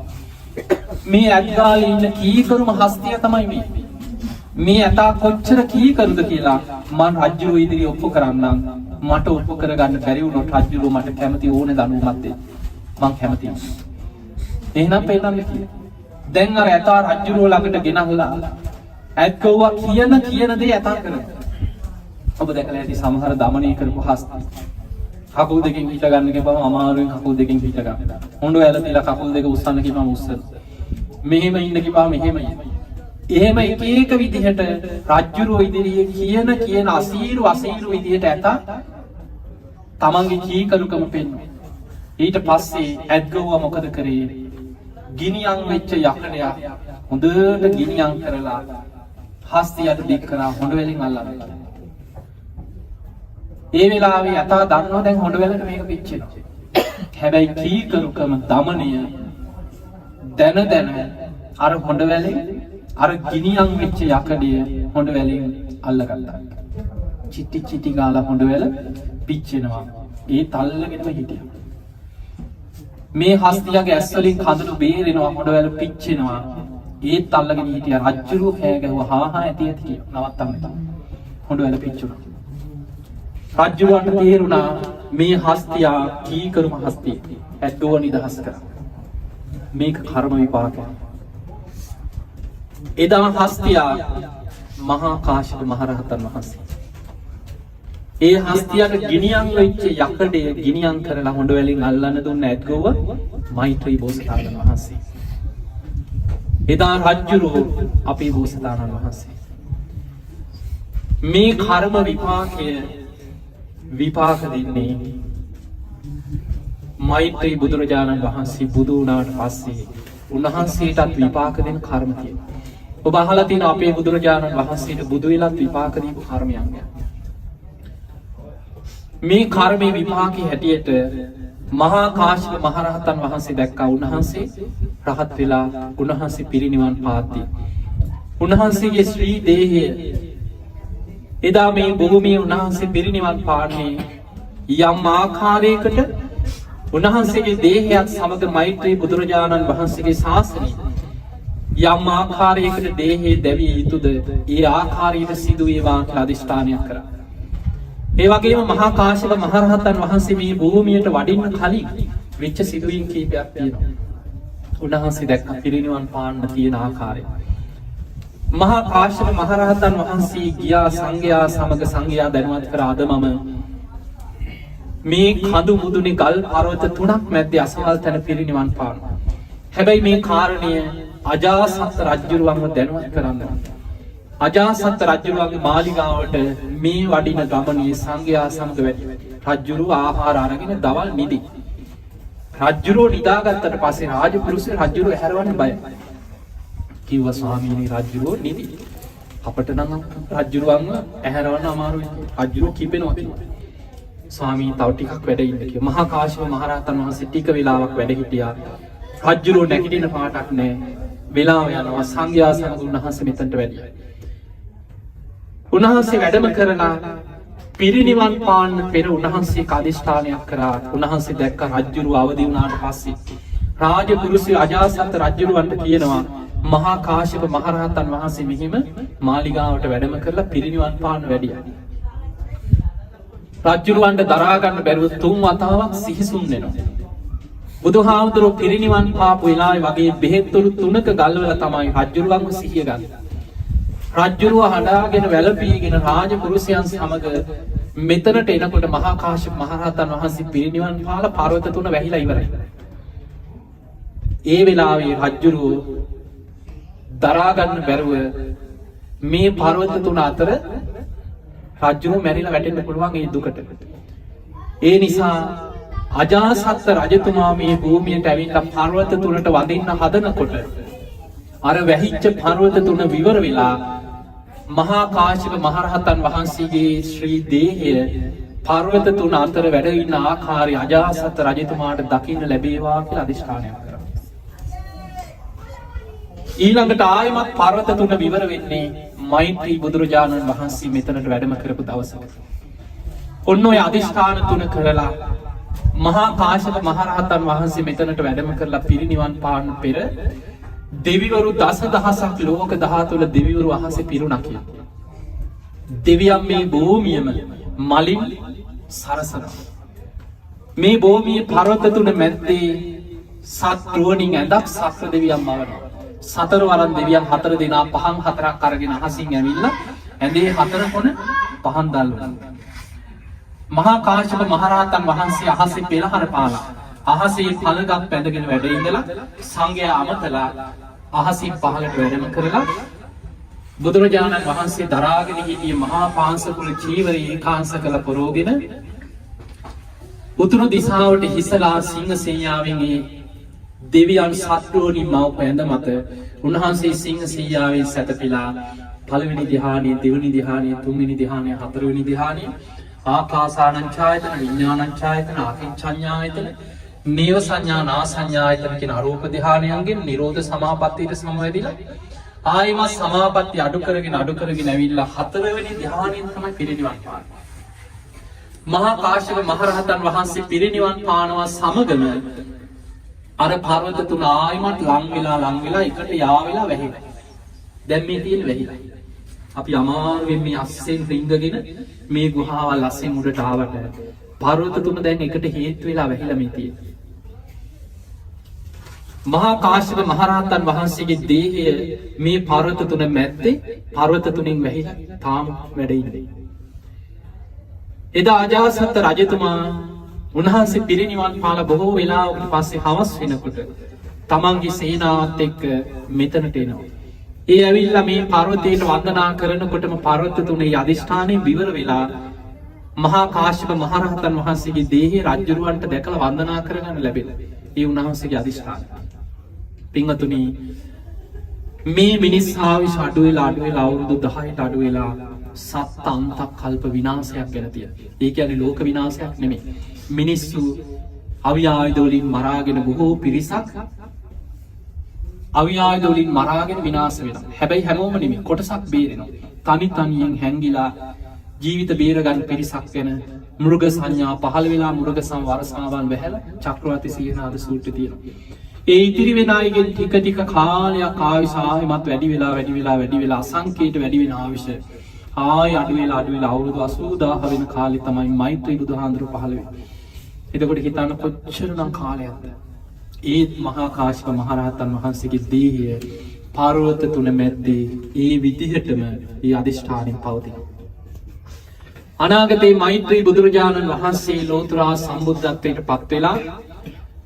මේ ඇත්ගාලේ ඉන්න කීකරුම හස්තිය තමයි මේ. මේ ඇතා කොච්චර කීකරුද කියලා මම රජුරුව ඉදිරියේ ඔප්පු කරන්නම්. මට ඔප්පු කරගන්න බැරි වුණොත් රජුරුව මට කැමති ඕනේ දඬුවමක් දෙන්න. මං කැමතියි. එහෙනම් පෙන්නන්න කියලා. දැන් අර ඇතා රජුරුව ළඟට ගෙනහලා ඇත්ගොවා කියන දේ ඇතා කරනවා. ඔබ දැකලා ඇති සමහර දමනය කරපු හස්ති. කකුල් දෙකෙන් හිට ගන්න කියපම අමාරුවෙන් කකුල් දෙකෙන් හිට ගන්න. හොඬ වැල තියලා කකුල් දෙක උස්සන්න කියපම උස්සන. මෙහෙම ඉන්න කියපම මෙහෙම ඉන්න. එහෙම එක එක විදිහට රජුරුව ඉදිරියේ කියන අසීරු විදිහට ඇතා තමන්ගේ කීකරුකම පෙන්වනවා. ඊට පස්සේ ඇත්ගොවා මොකද කරේ? ගිනියම් වෙච්ච යකඩයක් හොඳට ගිනියම් කරලා හස්තියට දික් කරා හොඬ වලින් අල්ලන්න. ඒ වෙලාවේ යතා දන්නවා දැන් හොඬ වලට මේක පිච්චෙනවා. හැබැයි කීකරුකම දමනය දැන අර හොඬ වලින් අර ගිනියම් වෙච්ච යකඩිය හොඬ වලින් අල්ලගත්තා. චිටි ගාලා හොඬ වල පිච්චෙනවා. ඒ තල්ලගෙනම හිටියා. මේ හස්තියගේ ඇස් වලින් කඳුළු බේරෙනවා හොඬ වල පිච්චෙනවා. ඒ තල්ලගෙන හිටියා. රජ්ජුරුව කෑ ගැහුවා හා ඇති කියලා. නවත්තන්න තමයි. හොඬ වල පිච්චුණා. රජ්ජුරුවන්ට තේරුණා මේ හස්තියා කීකරුම හස්තිය. ඇද්දුව නිදහස් කරා. මේක කර්ම විපාකයක්. එදා හස්තියා මහා කාශ්‍යප මහරහතන් වහන්සේ. ඒ හස්තියට ගිනියම් වෙච්ච යකඩේ ගිනියම් කරලා හොඬ වලින් අල්ලන්න දුන්න ඇත්ගොව මෛත්‍රී බෝසතාණන් වහන්සේ. එදා රජ්ජුරුව අපේ බෝසතාණන් වහන්සේ. මේ කර්ම විපාකය විපාක දෙන්නේ මෛත්‍රී බුදුරජාණන් වහන්සේ බුදු වුණාට පස්සේ උන්වහන්සේටත් විපාක දෙන කර්ම තියෙනවා. ඔබ අහලා තියෙන අපේ බුදුරජාණන් වහන්සේට බුදු වෙලත් විපාක දීපු කර්මයක්. මේ කර්මයේ විපාකයේ හැටියට මහා කාශ්‍යප මහරහතන් වහන්සේ දැක්කා. උන්වහන්සේ රහත් වෙලා උන්වහන්සේ පිරිනිවන් පාද්දී උන්වහන්සේගේ ශ්‍රී දේහය එදා මේ භූමියේ උන්වහන්සේ පිරිනිවන් පාන්නේ යම් ආකාරයකට උන්වහන්සේගේ දේහයත් සමග මෛත්‍රී බුදුරජාණන් වහන්සේගේ ශාසනය යම් ආකාරයකට දේහයේ දැවිය යුතුද ඒ ආකාරයට සිදු වේවා කියලා අදිෂ්ඨානයක් කරා. ඒ වගේම මහා කාශ්‍යප මහරහතන් වහන්සේ මේ භූමියට වඩින්න කලින් වෙච්ච සිදුවීම් කීපයක් තියෙනවා. උන්වහන්සේ දැක්ක පිරිනිවන් පාන්න තියෙන ආකාරය. මහා කාශ්‍යප මහරහතන් වහන්සේ ගියා සංඝයා සමග සංඝයා දැනුවත් කර අද මම මේ කඳු මුදුනේ ගල් පර්වත 3ක් මැද්දේ අසවල් තැන පිරිනිවන් පානවා. හැබැයි මේ කාරණය අජාසත් රජුරුවන්ව දැනුවත් කරන්න. අජාසත් රජුරුවන්ගේ මාලිගාවට මේ වඩින ගමනේ සංඝයා සමග වැඩි. රජුරුව ආහාර අරගෙන දවල් නිදි. රජුරුව නිදාගත්තට පස්සේ රාජපුරුෂය රජුරුව හැරවන්න බයයි. කිව්වා ස්වාමීනි රජුරුව නිදි. අපට නම් රජුරුවන්ව ඇහැරවන්න අමාරුයි. රජුරුව කිපෙනවා කිව්වා. ස්වාමී තව ටිකක් වැඩ ඉන්න කිව්වා. මහා කාශ්‍යප මහරහතන් වහන්සේ ටික වෙලාවක් වැඩ හිටියා. රජුරුව නැගිටින පාටක් නැහැ. වෙලාව යනවා සංඝයා සමග උන්වහන්සේ මෙතනට වැඩියා. උන්වහන්සේ වැඩම කරලා පිරිනිවන් පාන්න පෙර උන්වහන්සේ අධිෂ්ඨානයක් කරා. උන්වහන්සේ දැක්ක රජුරුව අවදි වුණාට පස්සේ රාජපුරුෂය අජාසත් රජුරුවන්ට කියනවා මහා කාශ්‍යප මහරහතන් වහන්සේ මෙහිම මාලිගාවට වැඩම කරලා පිරිනිවන් පාන්න වැඩියා. රජුරුවන්ට දරා ගන්න බැරුව 3 වතාවක් සිහිසුන් වෙනවා. බුදුහාමුදුරුවෝ පිරිනිවන් පාපු වෙලාවේ වගේ බෙහෙත්තුළු 3ක ගල්වලා තමයි රජුරුවන්ව සිහිය ගන්න. රජුරුව හඬාගෙන වැළපීගෙන රාජපුරුෂයන් සමග මෙතනට එනකොට මහා කාශ්‍යප මහරහතන් වහන්සේ පිරිනිවන් පාලා පර්වත 3 වැහිලා ඉවරයි. ඒ වෙලාවේ රජුරුව දරා ගන්න බැරුව මේ පර්වත 3 අතර රජුරුව මැරිලා වැටෙන්න පුළුවන් ඒ දුකට. ඒ නිසා අජාසත් රජතුමා මේ භූමියට ඇවිල්ලා පර්වත 3ට වදින්න හදනකොට අර වැහිච්ච පර්වත 3 විවර වෙලා මහා කාශ්‍යප මහරහතන් වහන්සේගේ ශ්‍රී දේහය පර්වත 3 අතර වැඩ ඉන්න ආකාරය අජාසත් රජතුමාට දකින්න ලැබේවා කියලා අදිෂ්ඨානයක් කරා. ඊළඟට ආයමත් පර්වත 3 විවර වෙන්නේ මෛත්‍රී බුදුරජාණන් වහන්සේ මෙතනට වැඩම කරපු දවසක. ඔන්න ඔය අදිෂ්ඨාන 3 කරලා මහා කාශ්‍යප මහරහතන් වහන්සේ මෙතනට වැඩම කරලා පිරිනිවන් පාන්න පෙර දෙවිවරු දසදහසක් ලෝක ධාතුවල දෙවිවරු අහසේ පිරුණා කියලා. දෙවියන් මේ භූමියම මලින් සරසනවා. මේ භූමියේ පර්වත 3 මැද්දේ සත්රුවණින් ඇඳක් සක්‍ර දෙවියන් මවනවා. සතරවරන් දෙවියන් 4 දෙනා පහන් 4ක් අරගෙන අහසින් ඇවිල්ලා ඇඳේ 4 කොන පහන් දැල්වනවා. මහා කාශ්‍යප මහරහතන් වහන්සේ අහසේ පෙරහර පාලා අහසේ පළඟක් පැඳගෙන වැඩ ඉඳලා සංඝයා අමතලා අහසින් පහළට වැඩම කරලා බුදුරජාණන් වහන්සේ දරාගෙන හිටිය මහා පාංශකුල චීවරය ඒකාංශ කළ පොරෝගෙන උතුරු දිශාවට හිසලා සිංහ සේයාවෙන් දෙවියන් සත්වෝනි මව පැඳ මත උන්වහන්සේ සිංහ සීයාවේ සැතපීලා පළවෙනි ධ්‍යානය, දෙවෙනි ධ්‍යානය, තුන්වෙනි ධ්‍යානය, හතරවෙනි ධ්‍යානය, ආකාසානං ඡායතන, විඥානං ඡායතන, ආකින්චඤ්ඤායතන, නේව සංඥා නා සංඥායතන කියන අරූප ධ්‍යානයන්ගෙන් නිරෝධ සමාපත්තියට සමවැදිලා ආයිම සමාපatti අඩු කරගෙන ඇවිල්ලා හතරවෙනි ධ්‍යානයෙන් තමයි පිරිනිවන් පාන්නේ. මහා කාශ්‍යප මහරහතන් වහන්සේ පිරිනිවන් පානවා සමගම අර පර්වත තුන ආයිමත් ලං වෙලා එකට යාවෙලා වැහිලා. දැන් මේ තියෙන වැහිලා. අපි අමාරුවෙන් මේ අස්සෙන් රිංගගෙන මේ ගුහාවල් අස්සෙන් උඩට ආවට පර්වත තුන දැන් එකට හේතු වෙලා වැහිලා මේ තියෙන්නේ. මහා කාශ්‍යප මහරහතන් වහන්සේගේ දේහය මේ පර්වත තුන මැද්දේ පර්වත තුනෙන් වැහිලා තාම වැඩ ඉන්නේ. එදා අජාසත් රජතුමා උන්වහන්සේ පිරිනිවන් පාලා බොහෝ වෙලාවකට පස්සේ හවස් වෙනකොට තමන්ගේ සේනාවත් එක්ක මෙතනට එනවා. ඒ ඇවිල්ලා මේ පර්වතයට වන්දනා කරනකොටම පර්වත තුනේ අධිෂ්ඨානයෙන් විවර වෙලා මහා කාශ්‍යප මහරහතන් වහන්සේගේ දේහය රජුරවන්ට දැකලා වන්දනා කරගන්න ලැබෙනවා. ඒ උන්වහන්සේගේ අධිෂ්ඨානය. පින්වතුනි, මේ මිනිස් ආයුෂ අඩු වෙලා අවුරුදු 10ට අඩු වෙලා සත් අන්තක් කල්ප විනාශයක් ගැන තියෙනවා. ඒ කියන්නේ ලෝක විනාශයක් නෙමෙයි. මිනිස්සු අවියායුධ වලින් මරාගෙන බොහෝ පිරිසක් අවියායුධ වලින් මරාගෙන විනාශ වෙනවා. හැබැයි හැමෝම නෙමෙයි, කොටසක් බේරෙනවා. තනියෙන් හැංගිලා ජීවිත බේරගන්න පිරිසක් වෙන මෘග සංඥා පහළ වෙලා මෘග සංවරසාවන් වැහැලා චක්‍රවර්ති සීනාද සූත්‍රය තියෙනවා. ඒ ඉතිරි වෙන අයගෙන් ටික කාලයක් ආයුෂ ආයමත් වැඩි වෙලා අසංකේත වැඩි වෙන ආයුෂ ආය අඩු වෙලා අවුරුදු 80000 වෙන කාලේ තමයි මෛත්‍රී බුදුහාඳුරු පහළ වෙන්නේ. එතකොට හිතන්න කොච්චරනම් කාලයක්ද? ඒ මහා කාශ්‍යප මහරහතන් වහන්සේගේ දේහය පර්වත තුන මැද්දේ ඒ විදිහටම ඒ අධිෂ්ඨානෙන් පවතිනවා. අනාගතේ මෛත්‍රී බුදුරජාණන් වහන්සේ ලෝතුරා සම්බුද්ධත්වයට පත් වෙලා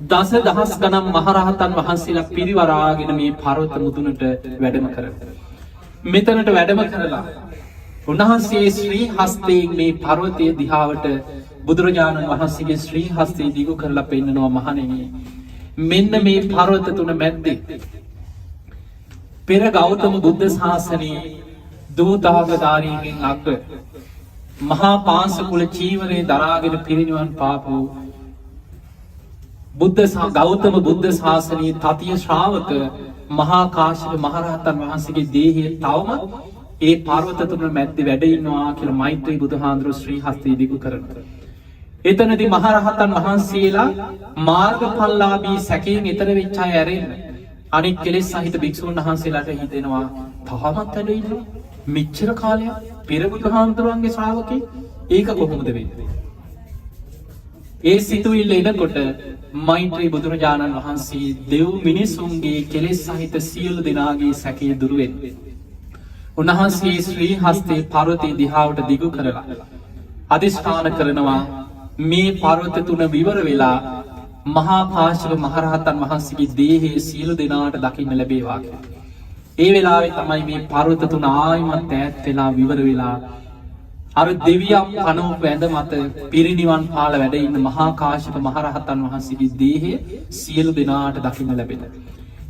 දසදහස් ගණන් මහරහතන් වහන්සේලා පිරිවරාගෙන මේ පර්වත මුදුනට වැඩම කරනවා. මෙතනට වැඩම කරලා උන්වහන්සේ ශ්‍රී හස්තයෙන් මේ පර්වතයේ දිහාවට බුදුරජාණන් වහන්සේගේ ශ්‍රී හස්තය දිගු කරලා පෙන්නනවා, මහණෙනි මෙන්න මේ පර්වත තුන මැද්දේ පෙර ගෞතම බුද්ධ ශාසනයේ දූතාගධාරීන්ගෙන් අග්‍ර මහා පාංශකුල චීවරේ දරාගෙන පිරිනිවන් පාපු ගෞතම බුද්ධ ශාසනයේ තතිය ශ්‍රාවක මහා කාශ්‍යප මහරහතන් වහන්සේගේ දේහය තවම ඒ පර්වත තුන මැද්දේ වැඩ ඉන්නවා කියලා මෛත්‍රී බුදුහාඳුරු ශ්‍රී හස්තය දිගු කරනවා. එතනදී මහරහතන් වහන්සේලා මාර්ගඵලලාභී සැකයෙන් ඈතර වෙච්ච අය ඇරෙන්න අනිත් කෙලෙස් සහිත භික්ෂුන් වහන්සේලාට හිතෙනවා තාමත් වැඩ ඉන්නවා මෙච්චර කාලයක් පෙර බුදුහාඳුරුවන්ගේ ශ්‍රාවකේ, ඒක කොහොමද වෙන්නේ? ඒ සිතුවිල්ල එනකොට මෛත්‍රී බුදුරජාණන් වහන්සේ දෙව් මිනිසුන්ගේ කෙලෙස් සහිත සියලු දෙනාගේ සැකය දුරු වෙන්නේ. උන්වහන්සේ ශ්‍රී හස්තේ පර්වතයේ දිහාවට දිගු කරලා අධිෂ්ඨාන කරනවා මේ පර්වත තුන විවර වෙලා මහා කාශ්‍යප මහරහතන් වහන්සේගේ දේහයේ සියලු දෙනාට දකින්න ලැබේවා කියලා. ඒ වෙලාවේ තමයි මේ පර්වත තුන ආයිමත් ඈත් වෙලා විවර වෙලා අර දෙවියන් පනෝප ඇඳ මත පිරිනිවන් පාල වැඩ ඉන්න මහා කාශ්‍යප මහරහතන් වහන්සේගේ දේහය සියලු දෙනාට දකින්න ලැබෙනවා.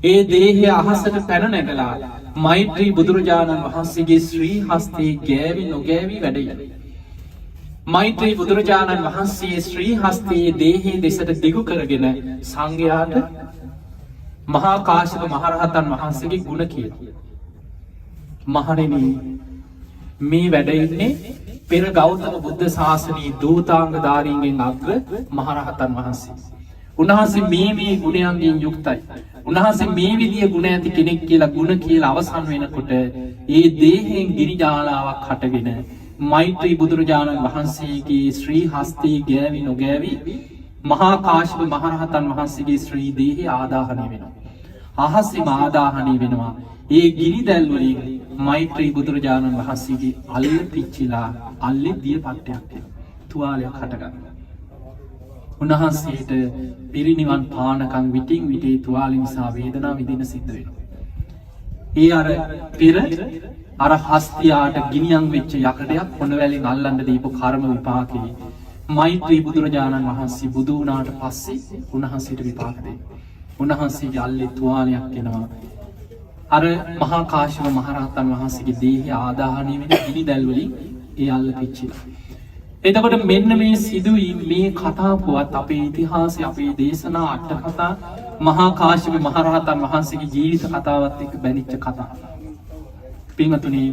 ඒ දේහය අහසට පැන නැගලා මෛත්‍රී බුදුරජාණන් වහන්සේගේ ශ්‍රී හස්තේ ගෑවි නොගෑවි වැඩ ඉන්න. මෛත්‍රී බුදුරජාණන් වහන්සේ ශ්‍රී හස්තයේ දේහය දෙසට දිගු කරගෙන සංඝයාට මහා කාශ්‍යප මහරහතන් වහන්සේගේ ගුණ කියනවා. මහණෙනි, මේ වැඩ ඉන්නේ පෙර ගෞතම බුද්ධ ශාසනයේ දූතාංගධාරීන්ගෙන් අග්‍ර මහරහතන් වහන්සේ. උන්වහන්සේ මේ ගුණයන්ගෙන් යුක්තයි. උන්වහන්සේ මේ විදිය ගුණ ඇති කෙනෙක් කියලා ගුණ කියලා අවසන් වෙනකොට ඒ දේහෙන් ගිරිජාලාවක් හටගෙන මෛත්‍රී බුදුරජාණන් වහන්සේගේ ශ්‍රී හස්තයේ ගෑවි නොගෑවි මහා කාශ්‍යප මහරහතන් වහන්සේගේ ශ්‍රී දේහය ආදාහනය වෙනවා. අහසෙම ආදාහනය වෙනවා. ඒ ගිරිදැල් වලින් මෛත්‍රී බුදුරජාණන් වහන්සේගේ අල්ල පිච්චිලා අල්ලේ දිය පට්ටයක් තුවාලයක් හටගන්නවා. උන්වහන්සේට පිරිනිවන් පානකම් විටින් විටේ තුවාල නිසා වේදනාව විඳින සිද්ධ වෙනවා. ඒ පෙර හස්තියාට ගිනියම් වෙච්ච යකඩයක් පොළවැලෙන් අල්ලන්න දීපු කර්ම විපාකේ මෛත්‍රී බුදුරජාණන් වහන්සේ බුදු වුණාට පස්සේ උන්වහන්සේට විපාක දෙනවා. උන්වහන්සේගේ අල්ලේ තුවාලයක් එනවා. අර මහා කාශ්‍යප මහරහතන් වහන්සේගේ දේහය ආදාහනය වෙන ගිනි දැල් වලින් ඒ අල්ල පිච්චිලා. එතකොට මෙන්න මේ සිදුවීම් මේ කතා පුවත් අපේ ඉතිහාසය අපේ දේශනා අට කතා මහා කාශ්‍යප මහරහතන් වහන්සේගේ ජීවිත කතාවත් එක්ක බැඳිච්ච කතා. පින්වතුනි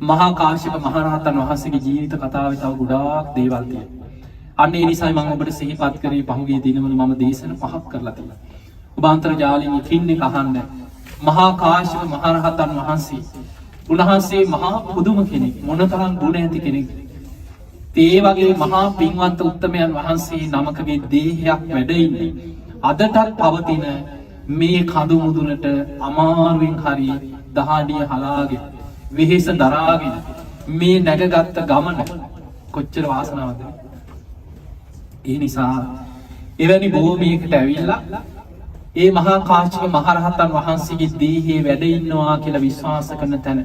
මහා කාශ්‍යප මහරහතන් වහන්සේගේ ජීවිත කතාවේ තව ගොඩාක් දේවල් තියෙනවා. අන්න ඒ නිසායි මම ඔබට සිහිපත් කරේ පහුගිය දිනවල මම දේශන 5ක් කරලා තියෙනවා. ඔබ අන්තර්ජාලයෙන් ඉතින් එක අහන්න. මහා කාශ්‍යප මහරහතන් වහන්සේ උන්වහන්සේ මහා පුදුම කෙනෙක් මොනතරම් ගුණ ඇති කෙනෙක්. ඒ වගේ මහා පින්වන්ත උත්තමයන් වහන්සේ නමකගේ දේහයක් වැඩ ඉන්නේ අදටත් පවතින මේ කඳු මුදුනට අමාරුවෙන් හරි දහඩිය හලාගෙන වෙහෙස දරාගෙන මේ නැගගත්ත ගමන කොච්චර වාසනාවක්ද. ඒ නිසා එවැනි භූමියකට ඇවිල්ලා ඒ මහා කාශ්‍යප මහරහතන් වහන්සේගේ දේහේ වැඩ ඉන්නවා කියලා විශ්වාස කරන තැන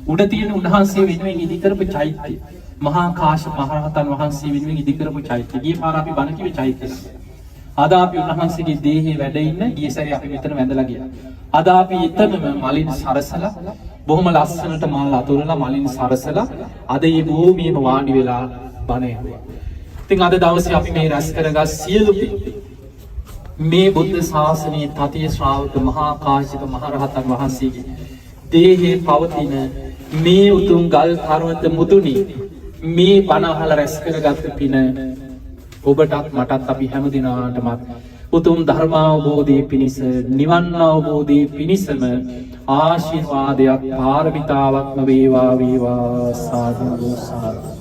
උඩ තියෙන උන්වහන්සේ වෙනුවෙන් ඉදි කරපු චෛත්‍යය මහා කාශ්‍යප මහරහතන් වහන්සේ වෙනුවෙන් ඉදි කරපු චෛත්‍යය. ගිය පාර අපි බණ කිව්වේ චෛත්‍යය. අද අපි උන්වහන්සේගේ දේහේ වැඩ ඉන්න ගිය සැරේ අපි මෙතන වැඳලා ගියා. අද අපි එතනම මලින් සරසලා බොහොම ලස්සනට මල් අතුරලා මලින් සරසලා අද මේ භූමියේම වාඩි වෙලා බණ ඇහුවා. ඉතින් අද දවසේ අපි මේ රැස් කරගත් සියලු මේ බුද්ධ ශාසනයේ තතිය ශ්‍රාවක මහා කාශ්‍යප මහරහතන් වහන්සේගේ දේහේ පවතින මේ උතුම් ගල් පර්වත මුදුනේ මේ බණ අහලා රැස් කරගත් පින ඔබටත් මටත් අපි හැම දිනාටම උතුම් ධර්මාවබෝධයේ පිණිස නිවන් අවබෝධයේ පිණිසම ආශිර්වාදයක් පාරමිතාවක්ම වේවා සාදු සාදු.